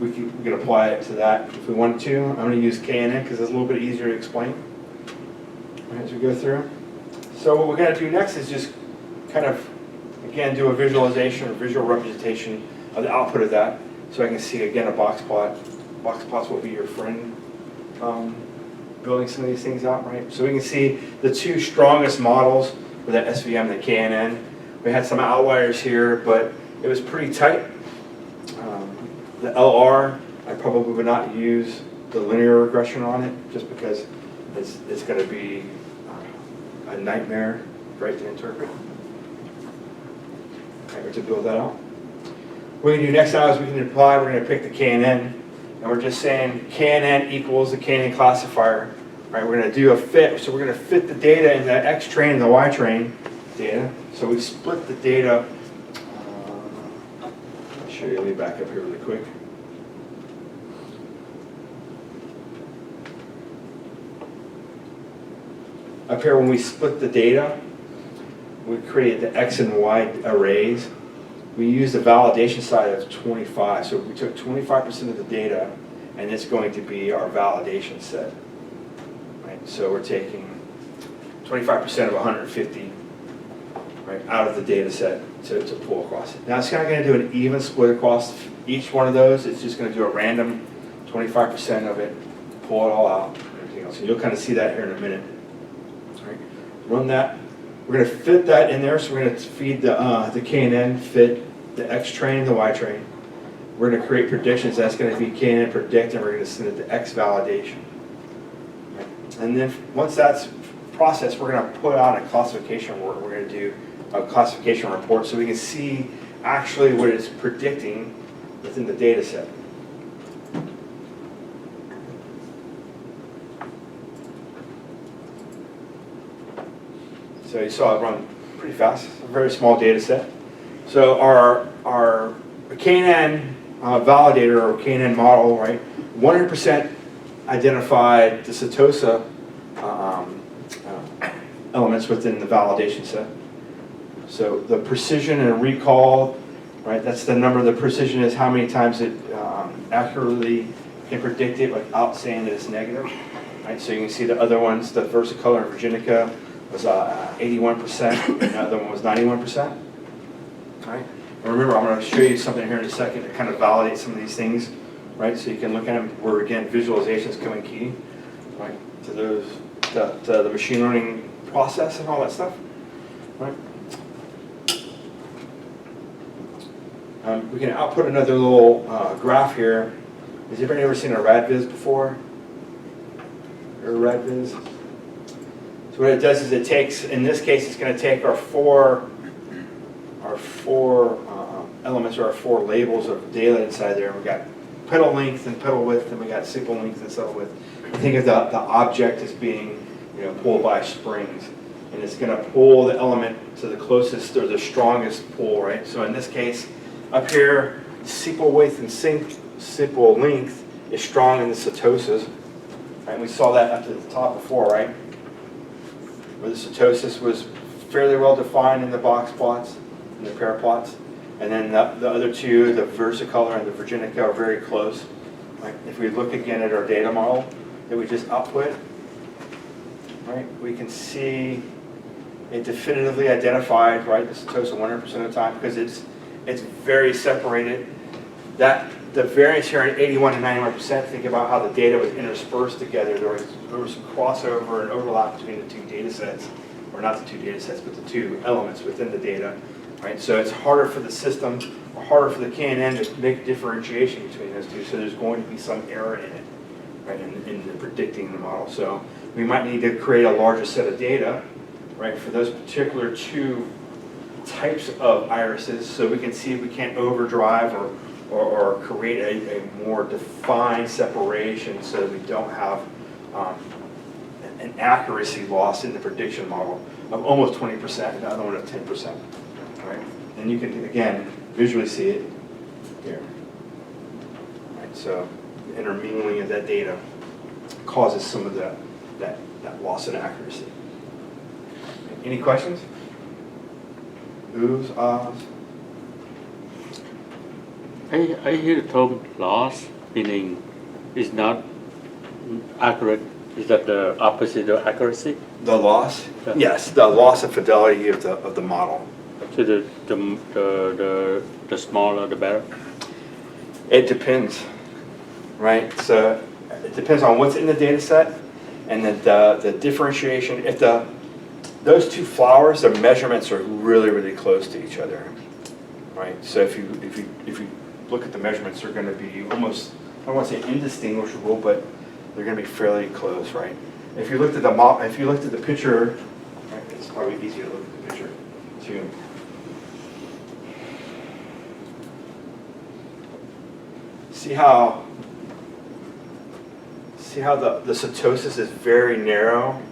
We can apply it to that if we wanted to. I'm going to use KNN because it's a little bit easier to explain as we go through. So what we're going to do next is just kind of, again, do a visualization or visual representation of the output of that. So I can see, again, a box plot. Box plots will be your friend building some of these things out, right? So we can see the two strongest models with the SVM and the KNN. We had some outliers here, but it was pretty tight. The LR, I probably would not use the linear regression on it just because it's going to be a nightmare, right, to interpret, right, or to build that out. What we can do next now is we can apply, we're going to pick the KNN, and we're just saying KNN equals the KNN classifier, right? We're going to do a fit, so we're going to fit the data in the X train and the Y train data. So we split the data. I'll show you, let me back up here really quick. Up here, when we split the data, we created the X and Y arrays. We used the validation side of 25. So we took 25% of the data, and it's going to be our validation set. Right? So we're taking 25% of 150, right, out of the data set to pull across it. Now it's not going to do an even split across each one of those. It's just going to do a random 25% of it, pull it all out, and everything else. And you'll kind of see that here in a minute. Right? Run that. We're going to fit that in there, so we're going to feed the KNN, fit the X train and the Y train. We're going to create predictions. That's going to be KNN predict, and we're going to send it to X validation. Right? And then once that's processed, we're going to put out a classification work. We're going to do a classification report so we can see actually what it's predicting within the data set. So you saw it run pretty fast. It's a very small data set. So our KNN validator or KNN model, right, 100% identified the Setosa elements within the validation set. So the precision and recall, right, that's the number. The precision is how many times it accurately can predict it without saying that it's negative. Right? So you can see the other ones, the versicolor and virginica was 81%, and the other one was 91%. Right? And remember, I'm going to show you something here in a second to kind of validate some of these things, right? So you can look at them where, again, visualization is coming key, right, to those, to the machine learning process and all that stuff, right? We can output another little graph here. Has anybody ever seen a RADVIZ before? Or a RADVIZ? So what it does is it takes, in this case, it's going to take our four elements or our four labels of data inside there. We've got pedal length and pedal width, and we got signal length and signal width. Think of the object as being, you know, pulled by springs, and it's going to pull the element to the closest or the strongest pull, right? So in this case, up here, sepal width and sepal length is strong in the setosas, right? And we saw that up to the top before, right? Where the setosis was fairly well defined in the box plots, in the pair plots. And then the other two, the versicolor and the virginica, are very close. Right? If we look again at our data model that we just output, right, we can see it definitively identified, right, the setosa 100% of the time because it's very separated. That the variance here at 81 to 91%, think about how the data was interspersed together. There was some crossover and overlap between the two data sets, or not the two data sets, but the two elements within the data, right? So it's harder for the system, or harder for the KNN to make differentiation between those two, so there's going to be some error in it, right, in the predicting the model. So we might need to create a larger set of data, right, for those particular two types of irises, so we can see if we can't overdrive or create a more defined separation so that we don't have an accuracy loss in the prediction model of almost 20% and the other one of 10%. Right? And you can, again, visually see it here. Right? So the intermingling of that data causes some of that loss in accuracy. Any questions? Oohs, ahs?
I hear the term loss, meaning it's not accurate. Is that the opposite of accuracy?
The loss?
Yeah.
Yes, the loss of fidelity of the model.
So the smaller the better?
It depends, right? So it depends on what's in the data set and then the differentiation. If those two flowers, the measurements are really, really close to each other, right? So if you look at the measurements, they're going to be almost, I don't want to say indistinguishable, but they're going to be fairly close, right? If you looked at the picture, right, it's probably easier to look at the picture too. See how the setosis is very narrow,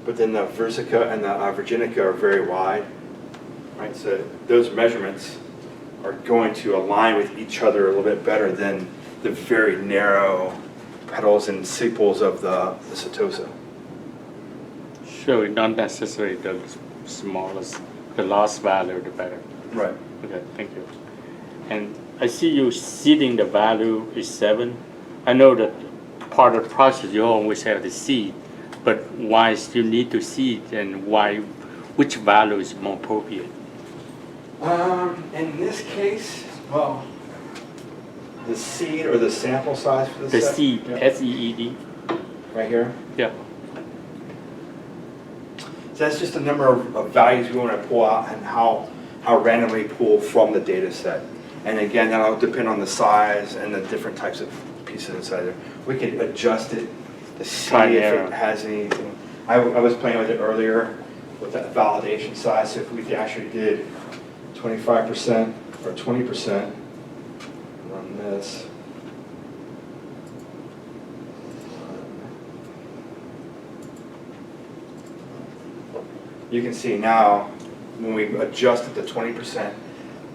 but then the versica and the virginica are very wide, right? So those measurements are going to align with each other a little bit better than the very narrow petals and sepals of the setosa.
So it's not necessarily the smallest, the last value, the better.
Right.
Okay, thank you. And I see you seeding the value is 7. I know that part of the process you always have the seed, but why you need to seed and which value is more appropriate?
In this case, well, the seed or the sample size for
The
set?
seed,
Yeah.
SEED.
Right here?
Yeah.
So that's just the number of values we want to pull out and how randomly pull from the data set. And again, that'll depend on the size and the different types of pieces inside there. We could adjust it to see
Try and
if
error.
it has anything. I was playing with it earlier with that validation size. So if we actually did 25% or 20%, run this. You can see now, when we adjusted to 20%,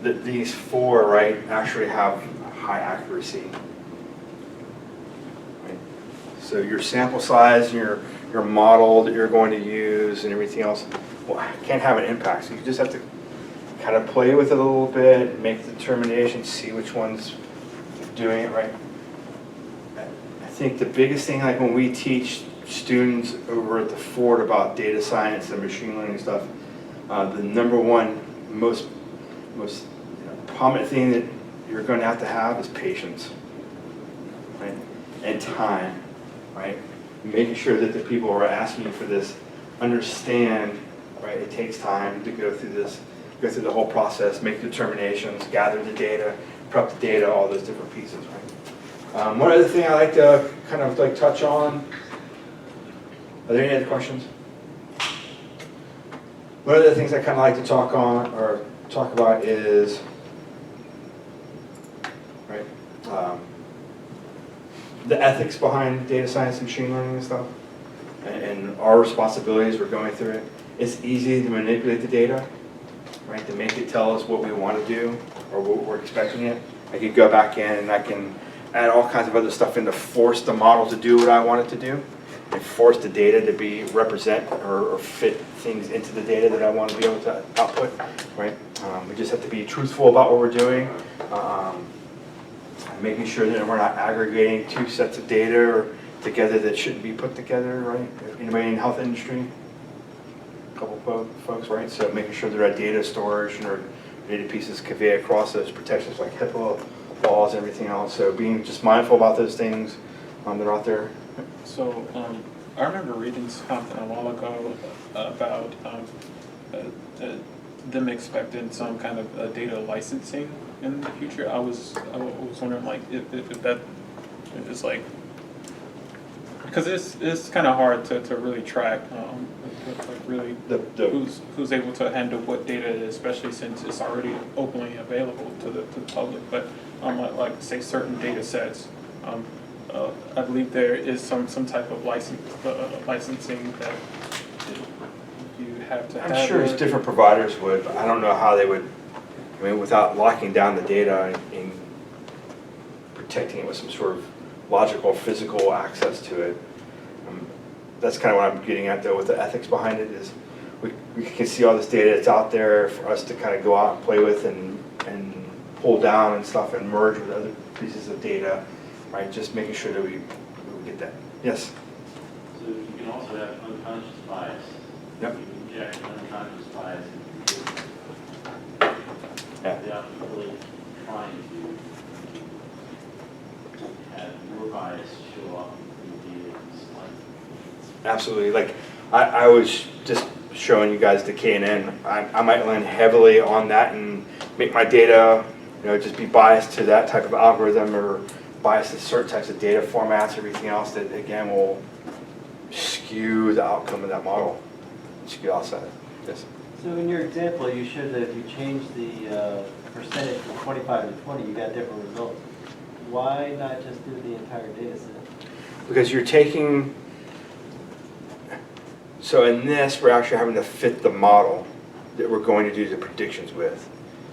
that these 4, right, actually have high accuracy. Right? So your sample size, your model that you're going to use and everything else, well, can't have an impact. So you just have to kind of play with it a little bit, make the determination, see which one's doing it right. I think the biggest thing, like when we teach students over at the Ford about data science and machine learning stuff, the number one most prominent thing that you're going to have is patience, right? And time, right? Making sure that the people who are asking you for this understand, right? It takes time to go through this, go through the whole process, make determinations, gather the data, prep the data, all those different pieces, right? One other thing I like to kind of like touch on. Are there any other questions? One of the things I kind of like to talk about is, right, the ethics behind data science and machine learning and stuff, and our responsibilities. We're going through it. It's easy to manipulate the data, right, to make it tell us what we want to do or what we're expecting it. I could go back in and I can add all kinds of other stuff in to force the model to do what I want it to do, and force the data to represent or fit things into the data that I want to be able to output, right? We just have to be truthful about what we're doing, making sure that we're not aggregating 2 sets of data or together that shouldn't be put together, right? Anybody in the health industry? A couple folks, right? So making sure that our data storage and our data pieces convey across those protections like HIPAA laws and everything else. So being just mindful about those things that are out there.
So, I remember reading something a while ago about them expecting some kind of data licensing in the future. I was wondering, like, if that is like, because it's kind of hard to really track, like really who's able to handle what data, especially since it's already openly available to the public. But like say certain data sets, I believe there is some type of licensing that you have to have.
I'm sure it's different providers would, but I don't know how they would, I mean, without locking down the data and protecting it with some sort of logical, physical access to it. That's kind of what I'm getting at though with the ethics behind it is we can see all this data that's out there for us to kind of go out and play with and pull down and stuff and merge with other pieces of data, right? Just making sure that we get that. Yes?
So you can also have unconscious bias.
Yep.
You inject unconscious bias into the data.
Yeah.
Without really trying to have your bias show up in the data slightly.
Absolutely. Like I was just showing you guys the KNN. I might lean heavily on that and make my data, just be biased to that type of algorithm or biased to certain types of data formats, everything else that again will skew the outcome of that model. Skew outside. Yes.
So in your example, you showed that if you change the percentage from 25 to 20, you got different results. Why not just do the entire data set?
Because you're taking, so in this, we're actually having to fit the model that we're going to do the predictions with.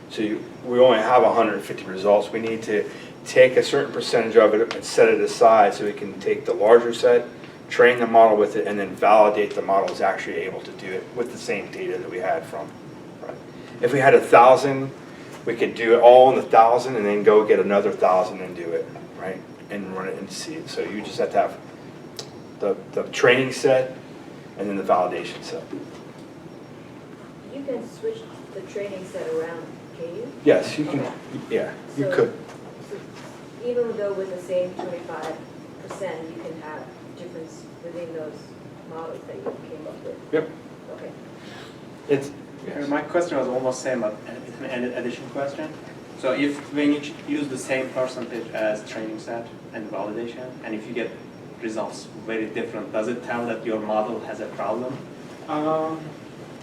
So we only have 150 results. We need to take a certain percentage of it and set it aside so we can take the larger set, train the model with it, and then validate the model is actually able to do it with the same data that we had from. Right? If we had 1,000, we could do it all in the 1,000 and then go get another 1,000 and do it, right? And run it and see it. So you just have to have the training set and then the validation set.
You can switch the training set around, can you?
Yes, you can.
Okay.
Yeah, you
So-
could.
So even though with the same 25%, you can have difference within those models that you came up with?
Yep.
Okay.
It's.
Yes. My question was almost same, an addition question. So if when you use the same percentage as training set and validation, and if you get results very different, does it tell that your model has a problem?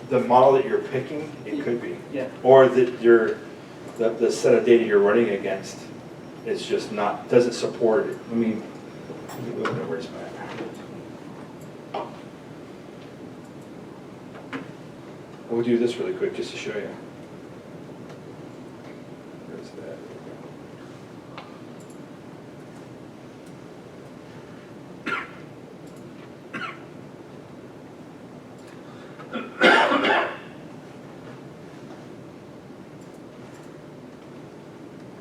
The model that you're picking, it could be.
Yeah.
Or that the set of data you're running against is just not, doesn't support it. Where's my? We'll do this really quick just to show you. Where's that?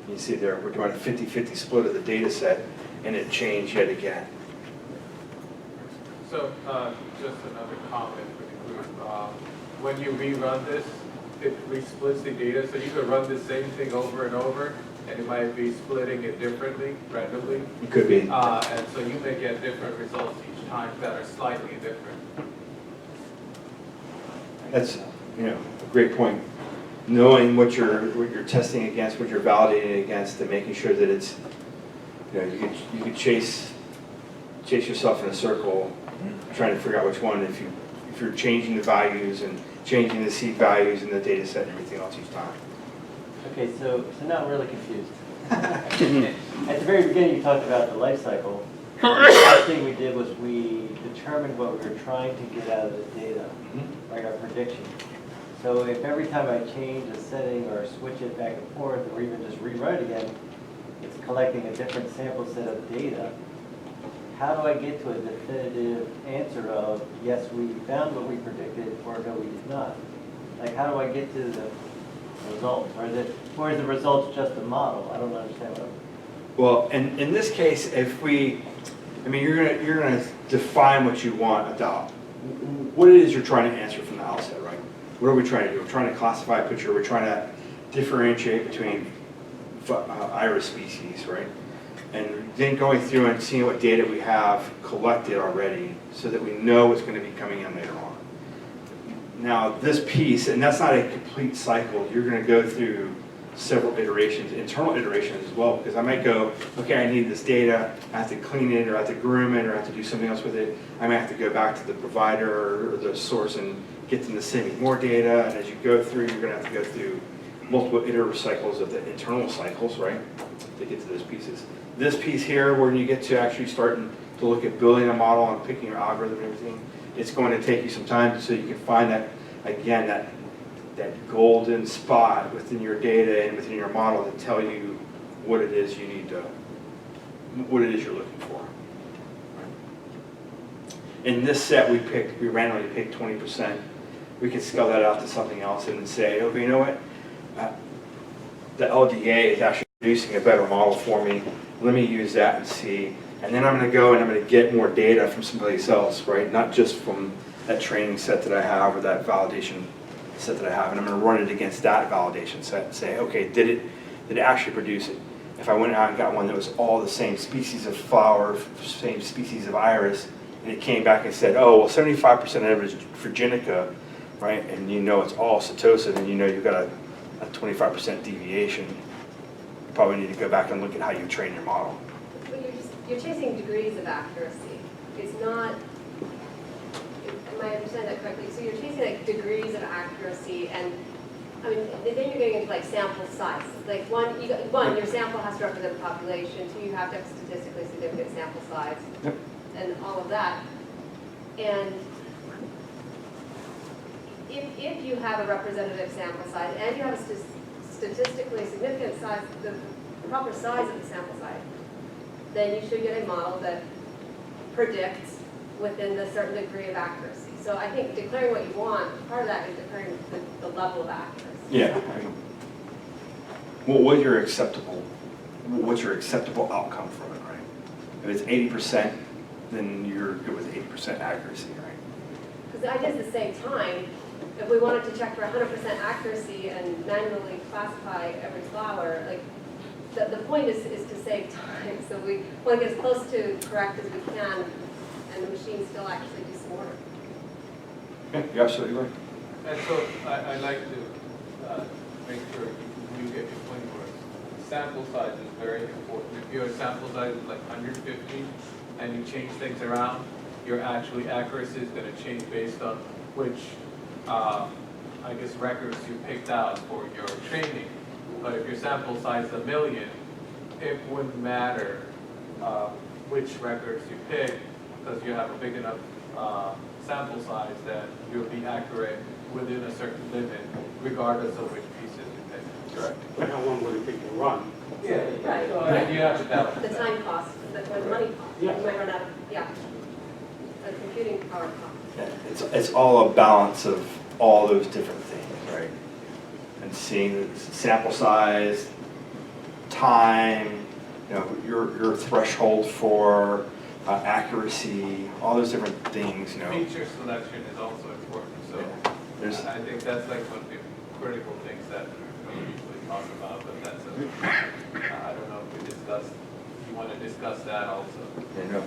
You see there, we're doing a 50-50 split of the data set, and it changed yet again.
So, just another comment for the group. When you rerun this, it resplits the data, so you could run the same thing over and over, and it might be splitting it differently, randomly.
It could be.
And so you may get different results each time that are slightly different.
That's, a great point. Knowing what you're testing against, what you're validating against, and making sure that it's, you could chase yourself in a circle, trying to figure out which one. If you're changing the values and changing the seed values in the data set and everything else each time.
Okay, so now I'm really confused. At the very beginning, you talked about the life cycle. The first thing we did was we determined what we were trying to get out of the data, like our prediction. So if every time I change a setting or switch it back and forth, or even just rewrite again, it's collecting a different sample set of data, how do I get to a definitive answer of, yes, we found what we predicted, or no, we did not? Like, how do I get to the results? Or is the results just a model? I don't understand what
Well, in this case, you're gonna define what you want about what it is you're trying to answer from the outset, right? What are we trying to do? We're trying to classify a picture. We're trying to differentiate between iris species, right? And then going through and seeing what data we have collected already so that we know what's going to be coming in later on. Now this piece, and that's not a complete cycle, you're going to go through several iterations, internal iterations as well, because I might go, okay, I need this data, I have to clean it, or I have to groom it, or I have to do something else with it. I might have to go back to the provider or the source and get them to send me more data, and as you go through, you're going to have to go through multiple iterative cycles of the internal cycles, right, to get to those pieces. This piece here, when you get to actually starting to look at building a model and picking your algorithm and everything, it's going to take you some time so you can find that, again, that golden spot within your data and within your model to tell you what it is you need to, what it is you're looking for. In this set, we randomly picked 20%. We could scale that out to something else and say, okay, you know what? The LDA is actually producing a better model for me. Let me use that and see. And then I'm going to go and I'm going to get more data from somebody else, right? Not just from that training set that I have or that validation set that I have. And I'm going to run it against that validation set and say, okay, did it actually produce it? If I went out and got one that was all the same species of flower, same species of iris, and it came back and said, oh, well, 75% of it is Virginica, right? And you know it's all Setosa, and you know you've got a 25% deviation. You probably need to go back and look at how you train your model.
But you're chasing degrees of accuracy. It's not, am I understand that correctly? So you're chasing like degrees of accuracy, and I mean, then you're getting into like sample size. Like one, your sample has to represent the population. Two, you have to have statistically significant sample size,
Yep.
and all of that. And if you have a representative sample size and you have a statistically significant size, the proper size of the sample size, then you should get a model that predicts within a certain degree of accuracy. So I think declaring what you want, part of that is declaring the level of accuracy.
Yeah. I mean, what's your acceptable outcome from it, right? If it's 80%, then you're good with 80% accuracy, right?
Because the idea is to save time. If we wanted to check for 100% accuracy and manually classify every flower, like the point is to save time. So we want to get as close to correct as we can, and the machine still actually do some work.
Yeah, you're absolutely right.
And so I like to make sure you get your point where sample size is very important. If your sample size is like 150 and you change things around, your accuracy is going to change based on which I guess records you picked out for your training. But if your sample size is 1 million, it wouldn't matter which records you pick, because you have a big enough sample size that you'll be accurate within a certain limit, regardless of which pieces you pick.
Correct.
But how long would it take to run?
Yeah,
Right.
so you have to balance
The
that.
time cost, the money cost.
Yeah.
You might run out of, the computing power cost.
Yeah, it's all a balance of all those different things, right? And seeing the sample size, time, you know, your threshold for accuracy, all those different things, you know.
Feature selection is also important, so
Yeah.
I think that's like one of the critical things that we don't usually talk about, but that's I don't know if you want to discuss that also.
You know.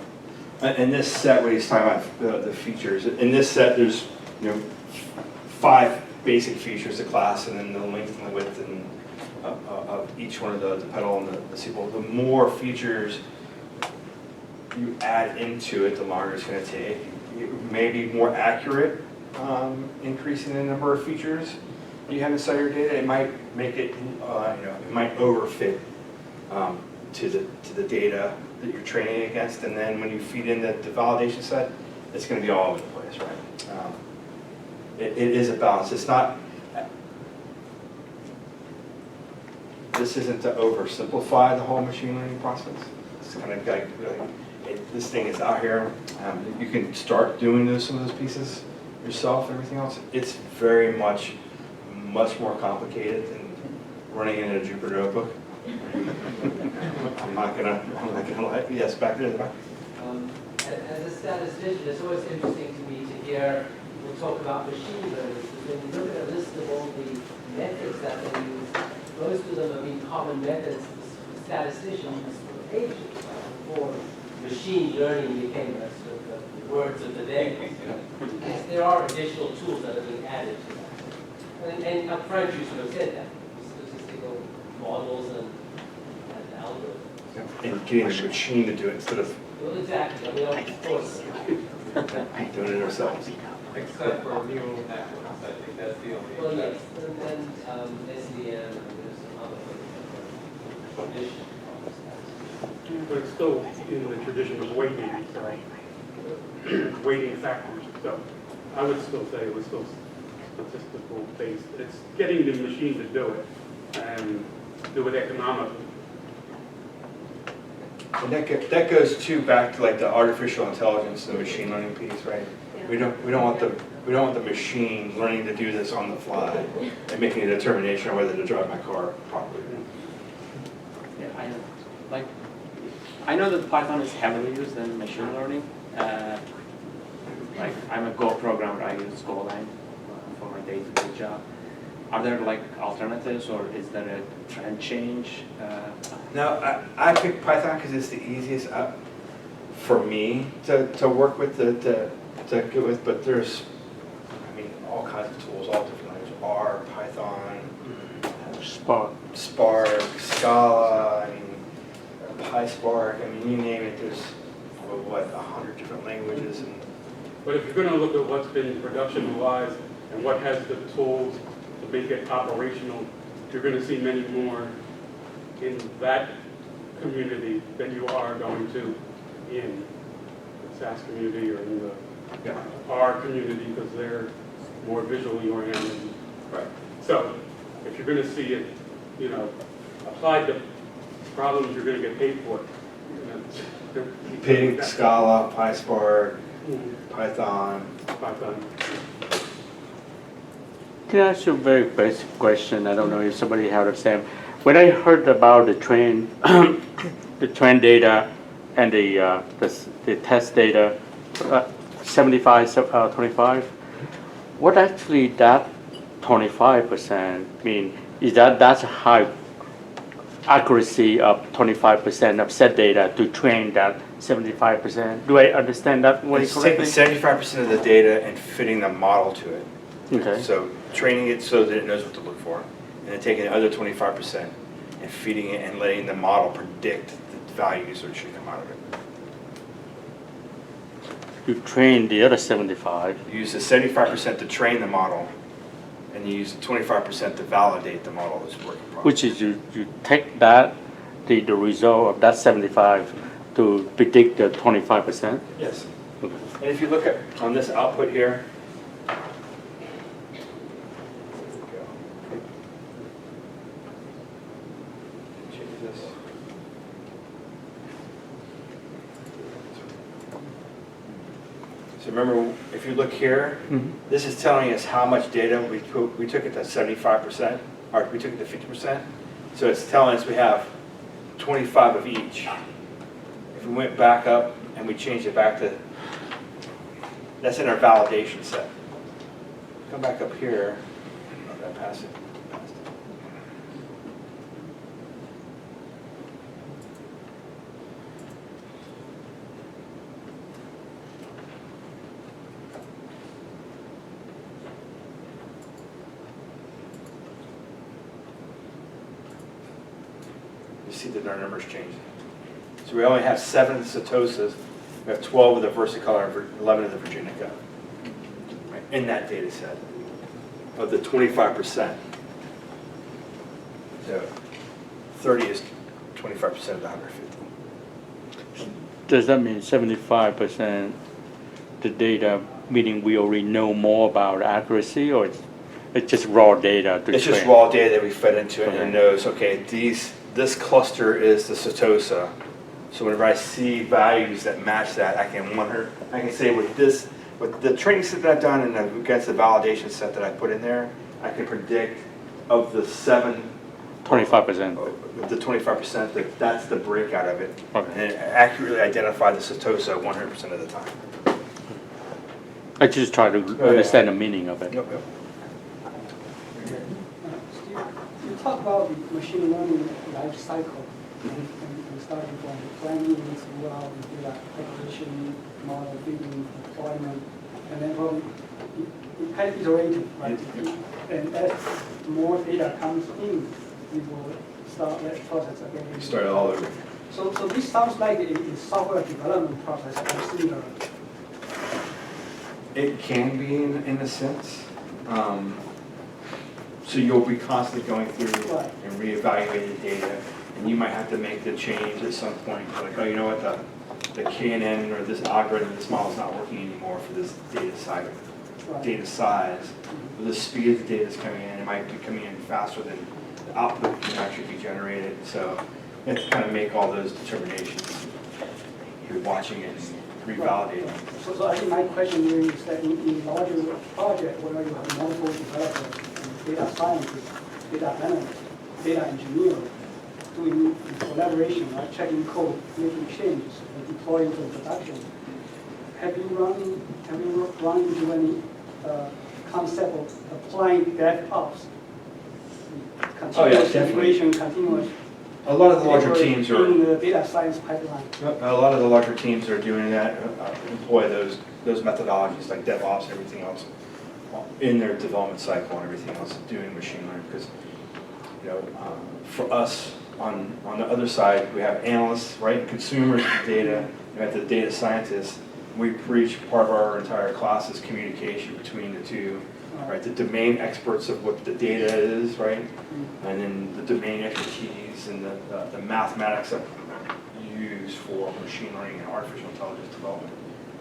In this set, when he's talking about the features, in this set, there's 5 basic features: the class, and then the length and the width, and of each one of the petal and the sepal. The more features you add into it, the longer it's going to take. It may be more accurate, increasing the number of features you have inside your data. It might make it, it might overfit to the data that you're training against, and then when you feed in the validation set, it's going to be all over the place, right? It is a balance. It's not. This isn't to oversimplify the whole machine learning process. It's kind of like this thing is out here. You can start doing some of those pieces yourself. Everything else, it's very much more complicated than running in a Jupyter notebook. I'm not gonna lie. Yes, back there in the back.
As a statistician, it's always interesting to me to hear people talk about machine learning, because when you look at a list of all the metrics that they use, most of them have been common methods statisticians for ages, before machine learning became a sort of the words of the day. There are additional tools that are being added to that. And up front, you sort of said that, statistical models and algorithms.
And getting the machine to do it instead of
Well, exactly, I mean, of course.
doing it ourselves.
Except for neural networks, I think that's the only.
Well, yes, and then SDN, and there's some other things that are additional.
But it's still in the tradition of weighting, so weighting factors. So I would still say it was still statistical based. It's getting the machine to do it and do it economically.
And that goes too back to like the artificial intelligence, the machine learning piece, right? We don't want the machine learning to do this on the fly and making a determination on whether to drive my car properly.
Yeah, I know that Python is heavily used in machine learning. Like I'm a Go programmer, I use Golang for my day-to-day job. Are there like alternatives, or is there a trend change?
No, I picked Python because it's the easiest for me to work with, to get with, but there's, I mean, all kinds of tools, all different languages, R, Python, Spark, Scala, I mean, PySpark, I mean, you name it, there's, what, 100 different languages. And
But if you're going to look at what's been productionalized and what has the tools to make it operational, you're going to see many more in that community than you are going to in the SAS community or in the R community, because they're more visually oriented.
Right.
So if you're going to see it, applied to problems, you're going to get paid for it.
Pig, Scala, PySpark, Python.
Can I ask you a very basic question? I don't know if somebody had the same. When I heard about the train, the train data and the test data, 75, 25, what actually that 25% mean? Is that's a high accuracy of 25% of set data to train that 75%? Do I understand that way
It's taking
correctly?
75% of the data and fitting the model to it.
Okay.
So training it so that it knows what to look for, and then taking the other 25% and feeding it and letting the model predict the values that should come out of it.
You train the other 75.
You use the 75% to train the model, and you use the 25% to validate the model is working properly.
Which is you take that, the result of that 75 to predict the 25%?
Yes. And if you look at on this output here, change this. So remember, if you look here, this is telling us how much data we took it to 75%, or we took it to 50%. So it's telling us we have 25 of each. If we went back up and we changed it back to, that's in our validation set. Come back up here. Oh, did I pass it? Passed it. You see that our numbers changed. So we only have 7 Setosas, we have 12 of the versicolor, and 11 of the Virginica in that data set of the 25%. So 30 is 25% of the 150.
Does that mean 75% the data, meaning we already know more about accuracy, or it's just raw data to
It's
train?
just raw data that we fed into it, and
Okay.
it knows, okay, this cluster is the Setosa. So whenever I see values that match that, I can say with the training set that I've done and against the validation set that I put in there, I can predict of the
25%.
the 25%, that's the breakout of it.
Okay.
And it accurately identify the Setosa 100% of the time.
I just try to
yeah.
understand the meaning of it.
Yep, yep.
Steve,
talk about the machine learning life cycle, and starting from the planning throughout the data acquisition, model building, deployment, and then probably it kind of iterative, right? And as more data comes in, we will start that process again.
We start all over.
So this sounds like a software development process or similar.
It can be in a sense. So you'll be constantly going through and reevaluating the data, and you might have to make the change at some point. Like, oh, you know what, the KNN or this algorithm, this model is not working anymore for this data size. With the speed of the data is coming in, it might be coming in faster than the output can actually be generated. So you have to kind of make all those determinations. You're watching it and revalidating.
So I think my question here is that in larger project where you have multiple developers, data scientists, data analysts, data engineers, doing collaboration, right, checking code, making changes, and deploying to production. Have you run into any concept of applying DevOps? Continuous integration, continuous.
A lot of the larger teams are
in the data science pipeline.
A lot of the larger teams are doing that, employ those methodologies like DevOps and everything else in their development cycle and everything else, doing machine learning. Because, for us on the other side, we have analysts, right, consumers of data, we have the data scientists. We preach part of our entire class is communication between the two, right? The domain experts of what the data is, right, and then the domain expertise and the mathematics that you use for machine learning and artificial intelligence development,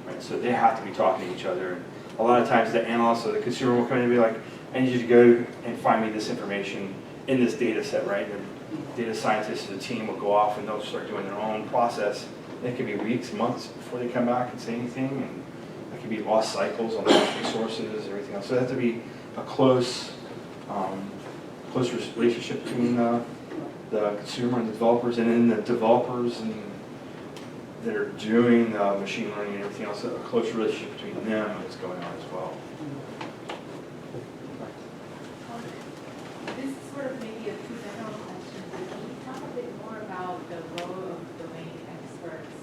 right? So they have to be talking to each other. A lot of times the analyst or the consumer will come in and be like, I need you to go and find me this information in this data set, right? The data scientists as a team will go off and they'll start doing their own process. It could be weeks, months before they come back and say anything, and it could be lost cycles on lost resources, everything else. So it has to be a close relationship between the consumer and the developers, and then the developers and that are doing machine learning and everything else, a close relationship between them is going on as well.
This is sort of maybe a two general question, but can you talk a bit more about the role of domain experts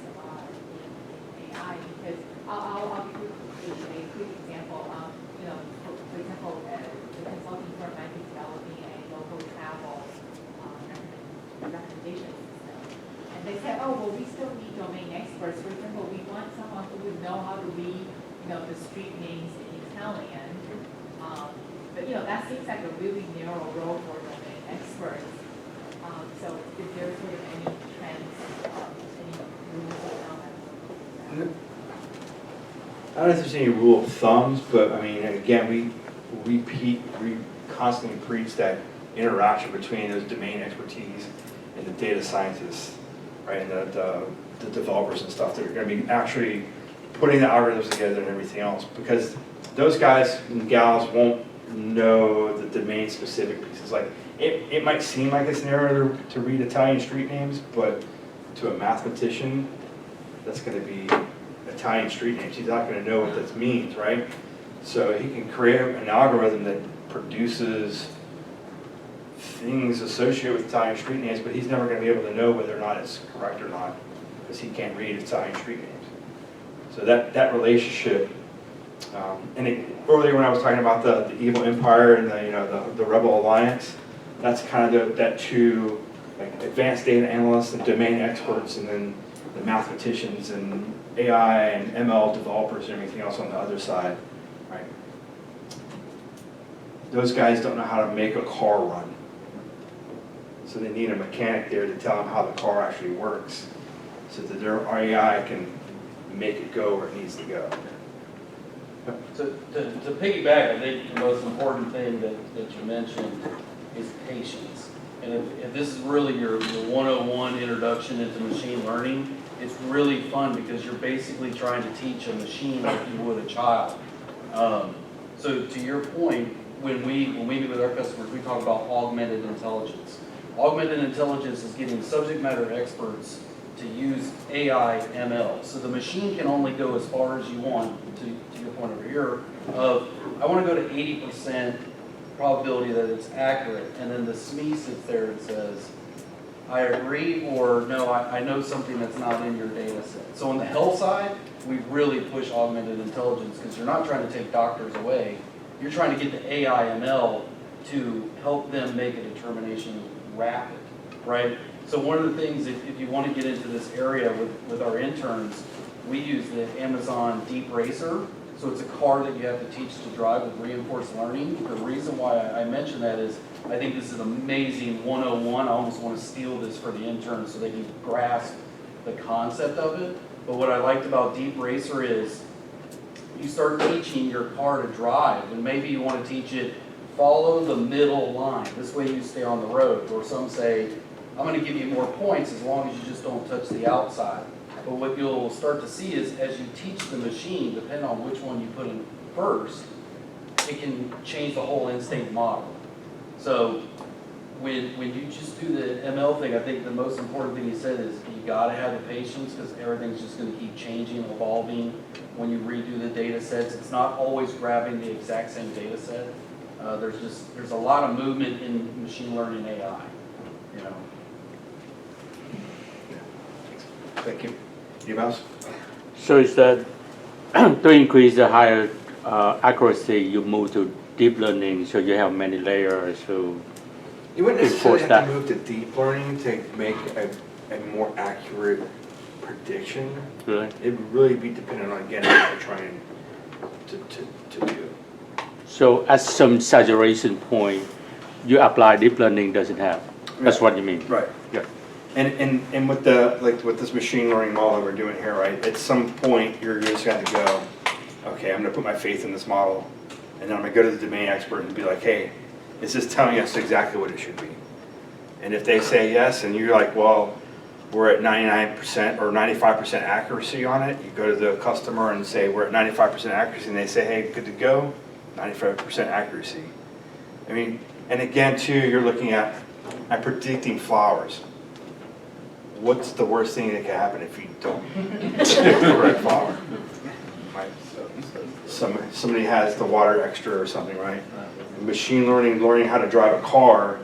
in AI? Because I'll give you a quick example. For example, the consulting firm might be developing a local travel recommendation system. And they said, oh, well, we still need domain experts. For example, we want someone who would know how to read, the street names in Italian. But, that seems like a really narrow role for domain experts. So is there sort of any trends, any rules around that?
I don't know if there's any rule of thumbs, but I mean, again, we constantly preach that interaction between those domain expertise and the data scientists, right, and the developers and stuff that are going to be actually putting the algorithms together and everything else, because those guys and gals won't know the domain specific pieces. Like it might seem like it's narrow to read Italian street names, but to a mathematician, that's going to be Italian street names. He's not going to know what that means, right? So he can create an algorithm that produces things associated with Italian street names, but he's never going to be able to know whether or not it's correct or not, because he can't read Italian street names. So that relationship, earlier when I was talking about the evil empire and the rebel alliance, that's kind of that two, like advanced data analysts and domain experts, and then the mathematicians and AI and ML developers and everything else on the other side, right? Those guys don't know how to make a car run. So they need a mechanic there to tell them how the car actually works, so that their AI can make it go where it needs to go.
To piggyback, I think the most important thing that you mentioned is patience. And if this is really your 101 introduction into machine learning, it's really fun because you're basically trying to teach a machine like you would a child. So to your point, when we meet with our customers, we talk about augmented intelligence. Augmented intelligence is getting subject matter experts to use AI ML. So the machine can only go as far as you want, to your point over here, of I want to go to 80% probability that it's accurate. And then the SME sits there and says, I agree, or no, I know something that's not in your data set. So on the health side, we really push augmented intelligence because you're not trying to take doctors away. You're trying to get the AI ML to help them make a determination rapid, right? So one of the things, if you want to get into this area with our interns, we use the Amazon Deep Racer. So it's a car that you have to teach to drive with reinforced learning. The reason why I mention that is I think this is amazing 101. I almost want to steal this for the interns so they can grasp the concept of it. But what I liked about Deep Racer is you start teaching your car to drive, and maybe you want to teach it follow the middle line. This way you stay on the road. Or some say, I'm going to give you more points as long as you just don't touch the outside. But what you'll start to see is as you teach the machine, depending on which one you put in first, it can change the whole in-state model. So when you just do the ML thing, I think the most important thing you said is you got to have the patience because everything's just going to keep changing, evolving. When you redo the data sets, it's not always grabbing the exact same data set. There's a lot of movement in machine learning AI, you know.
Thank you. Mouse?
So is that to increase the higher accuracy, you move to deep learning, so you have many layers. So
You wouldn't necessarily
enforce
have to move to deep learning to make a more accurate prediction.
Really?
It would really be dependent on, again, what you're trying to do.
So at some saturation point, you apply deep learning doesn't have. That's what you mean.
Right.
Yeah.
And with the with this machine learning model that we're doing here, right? At some point, you're just going to go, okay, I'm going to put my faith in this model, and then I'm going to go to the domain expert and be like, hey, is this telling us exactly what it should be? And if they say yes, and you're like, well, we're at 99% or 95% accuracy on it, you go to the customer and say we're at 95% accuracy, and they say, hey, good to go, 95% accuracy. I mean, and again, too, you're looking at predicting flowers. What's the worst thing that can happen if you don't pick the right flower? Right? Somebody has the water extra or something, right? Machine learning how to drive a car,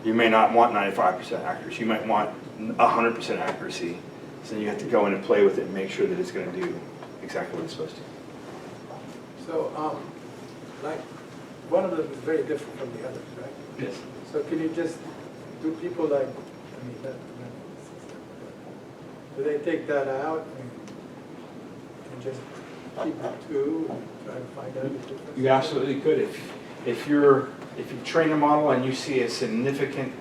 you may not want 95% accuracy. You might want 100% accuracy. So you have to go in and play with it and make sure that it's going to do exactly what it's supposed to.
So, like, one of them is very different from the others, right?
Yes.
So can you just, do people like, do they take that out and just keep it two and try to find out the difference?
You absolutely could. If you train a model and you see a significant,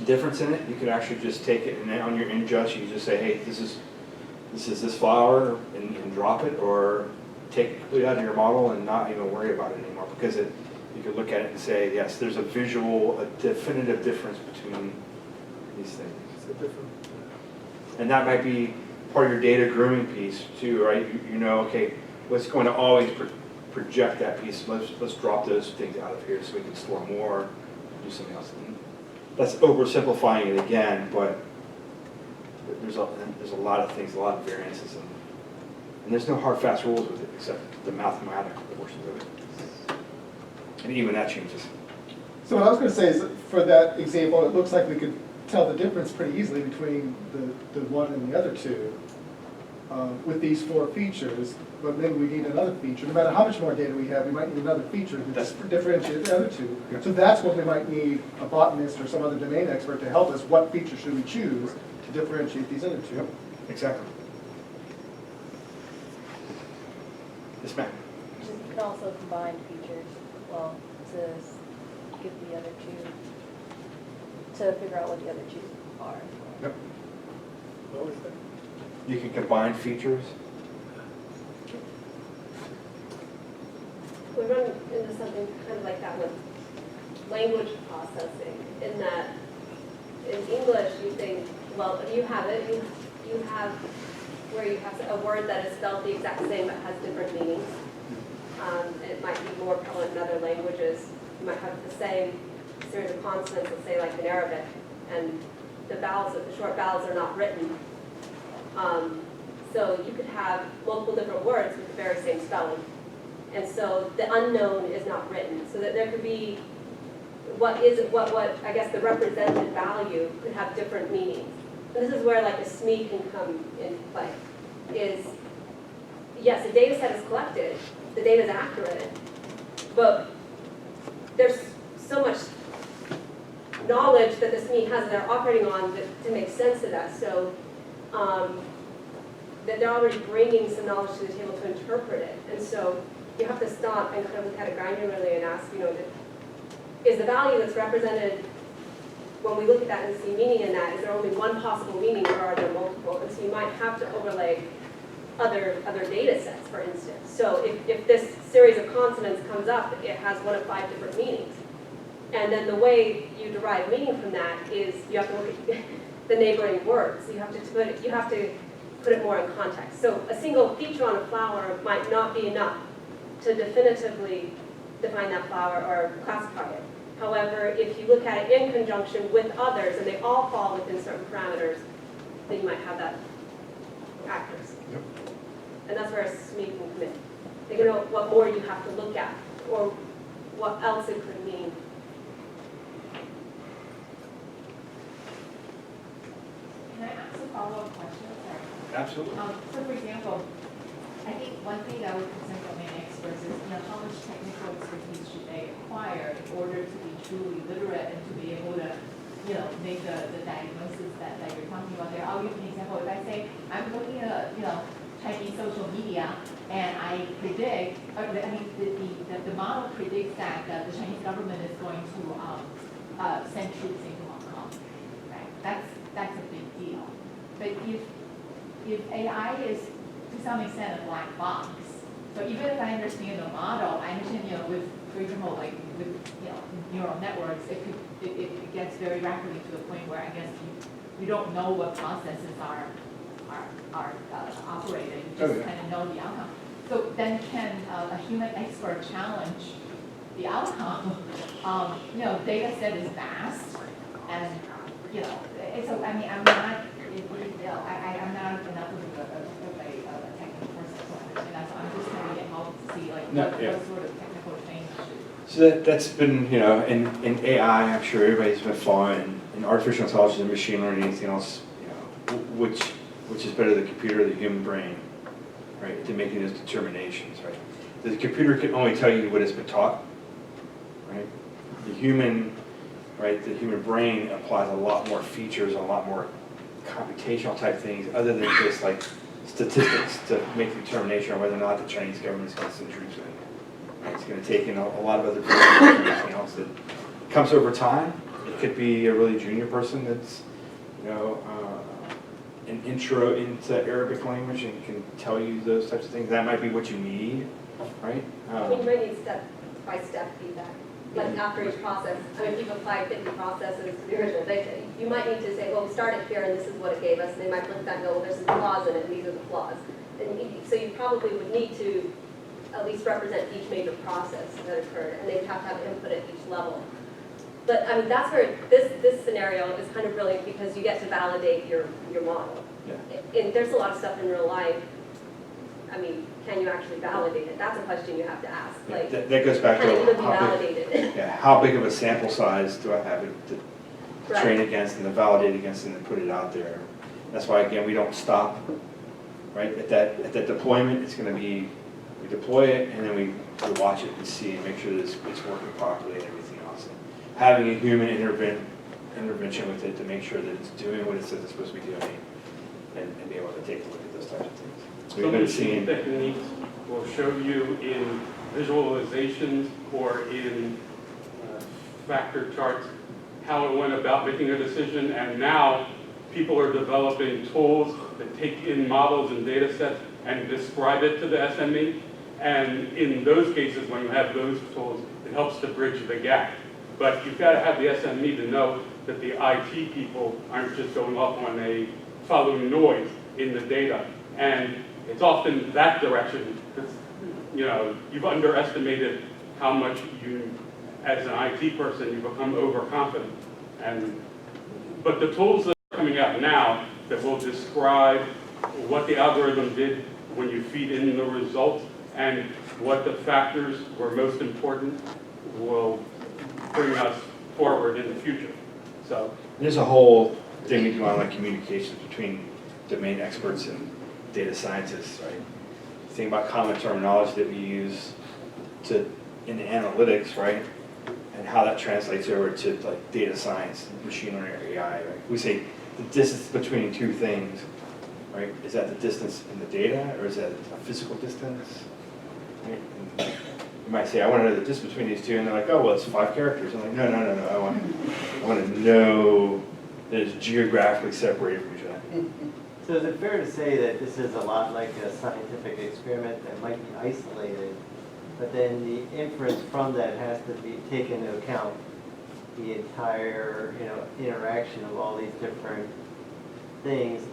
difference in it, you could actually just take it and on your ingest, you just say, hey, this is this flower, and drop it, or take it completely out of your model and not even worry about it anymore, because you could look at it and say, yes, there's a definitive difference between these things.
It's a different.
And that might be part of your data grooming piece too, right? You know, okay, what's going to always project that piece? Let's drop those things out of here so we can store more, do something else. And that's oversimplifying it again, but there's a lot of things, a lot of variances, and there's no hard fast rules with it except the mathematical portions of it. And even that changes.
So what I was going to say is, for that example, it looks like we could tell the difference pretty easily between the one and the other two with these four features, but maybe we need another feature. No matter how much more data we have, we might need another feature to differentiate the other two. Yeah. So that's what we might need a botanist or some other domain expert to help us. What feature should we choose to differentiate these other two?
Yep, exactly. Yes, ma'am.
You can also combine features, well, to give the other two, to figure out what the other two are.
Yep.
What was that?
You can combine features.
We run into something kind of like that with language processing, in that in English you think, well, you have it, you have where you have a word that is spelled the exact same but has different meanings. It might be more prevalent in other languages. You might have the same series of consonants, let's say like in Arabic, and the short vowels are not written. So you could have multiple different words with the very same spelling. And so the unknown is not written, so that there could be what I guess the represented value could have different meanings. And this is where like the SME can come into play. Is yes, the data set is collected, the data is accurate, but there's so much knowledge that the SME has that they're operating on to make sense of that. So that they're already bringing some knowledge to the table to interpret it. And so you have to stop and kind of look at it granularly and ask, is the value that's represented, when we look at that and see meaning in that, is there only one possible meaning or are there multiple? And so you might have to overlay other data sets, for instance. So if this series of consonants comes up, it has one of 5 different meanings. And then the way you derive meaning from that is you have to look at the neighboring words. You have to put it more in context. So a single feature on a flower might not be enough to definitively define that flower or classify it. However, if you look at it in conjunction with others and they all fall within certain parameters, then you might have that accuracy.
Yep.
And that's where a SME can come in. They can know what more you have to look at or what else it could mean.
Can I ask a follow-up question? Sorry.
Absolutely.
So for example, I think one thing that would concern domain experts is, how much technical expertise should they acquire in order to be truly literate and to be able to, make the diagnosis that you're talking about there. I'll give you an example. If I say, I'm looking at, Chinese social media, and I predict, the model predicts that the Chinese government is going to send troops into Hong Kong, right? That's a big deal. But if AI is to some extent a black box, so even if I understand the model, I understand, with, for example, like with, neural networks, it gets very rapidly to the point where I guess you don't know what processes are operated. You just kind of know the outcome. So then can a human expert challenge the outcome? Data set is vast, and it's I'm not. I'm not enough of a technical person to understand that, so I'm just trying to get help to see what sort of technical change.
So that's been, in AI, I'm sure everybody's been following, in artificial intelligence and machine learning, anything else, which is better, the computer or the human brain, right, to making those determinations, right? The computer can only tell you what it's been taught, right? The human brain applies a lot more features, a lot more computational type things, other than just like statistics to make the determination on whether or not the Chinese government is going to send troops in. It's going to take in a lot of other variables and everything else that comes over time. It could be a really junior person that's, an intro into Arabic language and can tell you those types of things. That might be what you need, right?
You might need step-by-step feedback. Like after each process, if you've applied 50 processes to the original data, you might need to say, well, we started here and this is what it gave us. And they might look back and go, well, there's some flaws in it, and these are the flaws. And so you probably would need to at least represent each major process that occurred, and they'd have to have input at each level. But that's where this scenario is kind of brilliant, because you get to validate your model.
Yeah.
And there's a lot of stuff in real life. Can you actually validate it? That's a question you have to ask. Like,
that goes back
can it even
to
be validated?
how big of a sample size do I have to train against and to validate against and to put it out there? That's why, again, we don't stop, right? At that deployment, it's going to be, we deploy it and then we watch it and see and make sure that it's working properly and everything else. And having a human intervention with it to make sure that it's doing what it says it's supposed to be doing, and be able to take a look at those types of things.
Some machine techniques will show you in visualizations or in factor charts how it went about making a decision, and now people are developing tools that take in models and data sets and describe it to the SME. And in those cases, when you have those tools, it helps to bridge the gap. But you've got to have the SME to know that the IT people aren't just going off on a following noise in the data. And it's often that direction, because you've underestimated how much you, as an IT person, you become overconfident. But the tools that are coming out now that will describe what the algorithm did when you feed in the results and what the factors were most important will bring us forward in the future. So
There's a whole thing we do on like communications between domain experts and data scientists, right? Think about common terminology that we use in analytics, right? And how that translates over to like data science, machine learning, or AI, right? We say the distance between two things, right? Is that the distance in the data, or is that a physical distance? Right? And you might say, I want to know the distance between these two, and they're like, oh, well, it's 5 characters. I'm like, no, I want to know that it's geographically separated from each other.
So is it fair to say that this is a lot like a scientific experiment that might be isolated, but then the inference from that has to be taken into account the entire, interaction of all these different things?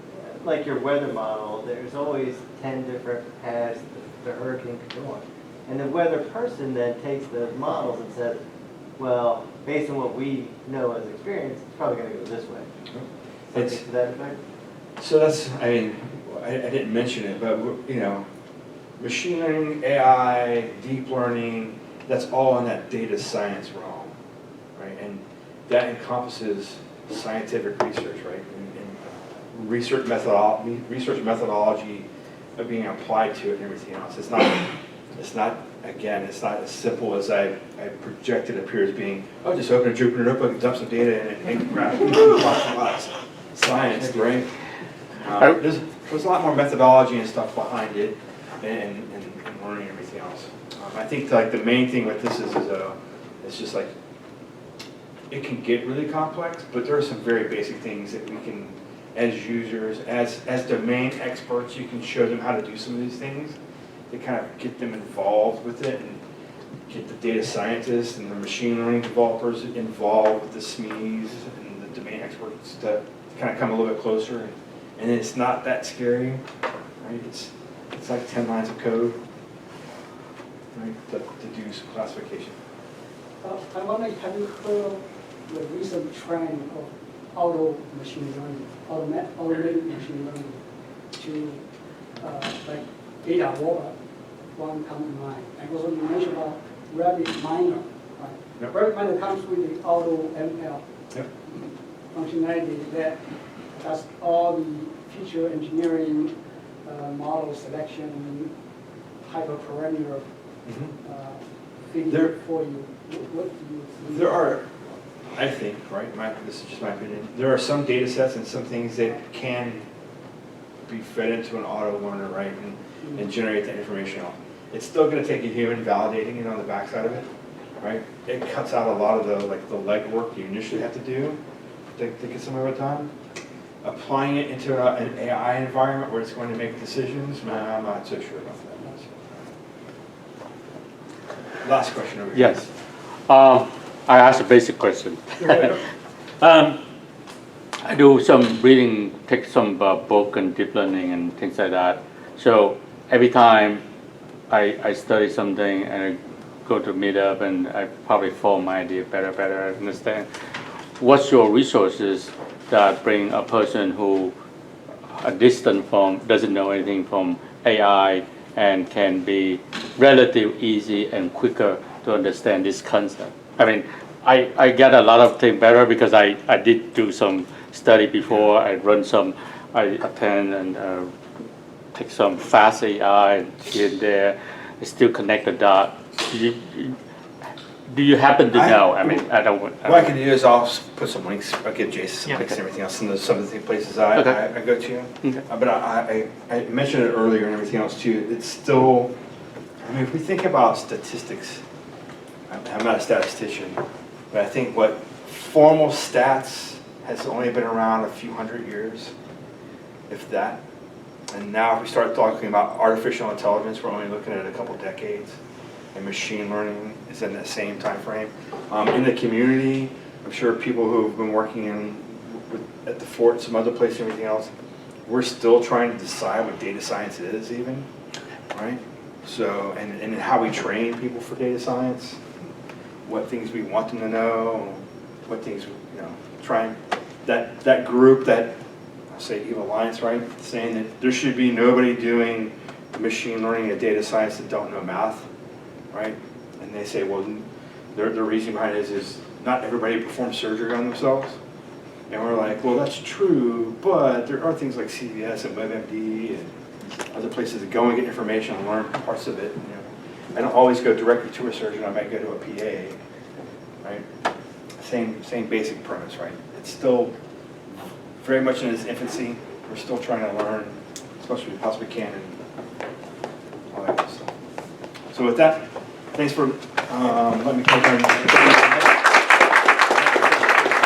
Like your weather model, there's always 10 different paths the hurricane could go on. And the weather person then takes those models and says, well, based on what we know as experience, it's probably going to go this way. Something to that effect?
So that's, I didn't mention it, but machine learning, AI, deep learning, that's all in that data science realm, right? And that encompasses scientific research, right? And research methodology of being applied to it and everything else. It's not as simple as I projected it appears being, oh, just open a Jupyter notebook and dump some data in it and grab science, right? There's a lot more methodology and stuff behind it and learning and everything else. I think like the main thing with this is it's just like, it can get really complex, but there are some very basic things that we can, as users, as domain experts, you can show them how to do some of these things to kind of get them involved with it and get the data scientists and the machine learning developers involved with the SMEs and the domain experts to kind of come a little bit closer. And it's not that scary, right? It's like 10 lines of code, right, to do some classification.
I wonder, have you heard the recent trend of auto machine learning, automated machine learning to like data robot, one comes to mind. And also you mentioned about Rabbit Miner, right?
Yep.
Rabbit Miner comes with the auto ML functionality that does all the feature engineering, model selection, hyperparameter figure for you. What do you think?
There are, I think, right, this is just my opinion, there are some data sets and some things that can be fed into an auto learner, right, and generate that information out. It's still going to take a human validating it on the backside of it, right? It cuts out a lot of the legwork you initially have to do to get some of it done. Applying it into an AI environment where it's going to make decisions, I'm not so sure about that. Last question over here.
Yes. I asked a basic question. I do some reading, take some book and deep learning and things like that. So every time I study something and I go to meetup and I probably form my idea better, I understand. What's your resources that bring a person who distant from, doesn't know anything from AI and can be relatively easy and quicker to understand this concept? I mean, I get a lot of things better because I did do some study before. I attend and take some fast AI here and there. I still connect the dots. Do you happen to know? I mean, I don't.
What I can do is I'll put some links. I'll give Jason some links and everything else, and some of the places I go to.
Okay.
But I mentioned it earlier and everything else too. It's still, I mean, if we think about statistics, I'm not a statistician, but I think what formal stats has only been around a few hundred years, if that. And now if we start talking about artificial intelligence, we're only looking at a couple decades. And machine learning is in that same time frame. In the community, I'm sure people who have been working at the fort, some other place, and everything else, we're still trying to decide what data science is even, right? So, and how we train people for data science, what things we want them to know, what things, trying, that group, that, I'll say Eve Alliance, right, saying that there should be nobody doing machine learning and data science that don't know math, right? And they say, well, the reason behind it is not everybody performs surgery on themselves. And we're like, well, that's true, but there are things like CVS and WebMD and other places to go and get information and learn parts of it. You know, I don't always go directly to a surgeon. I might go to a PA, right? Same basic premise, right? It's still very much in its infancy. We're still trying to learn as much as we possibly can and all that good stuff. So with that, thanks for letting me come here.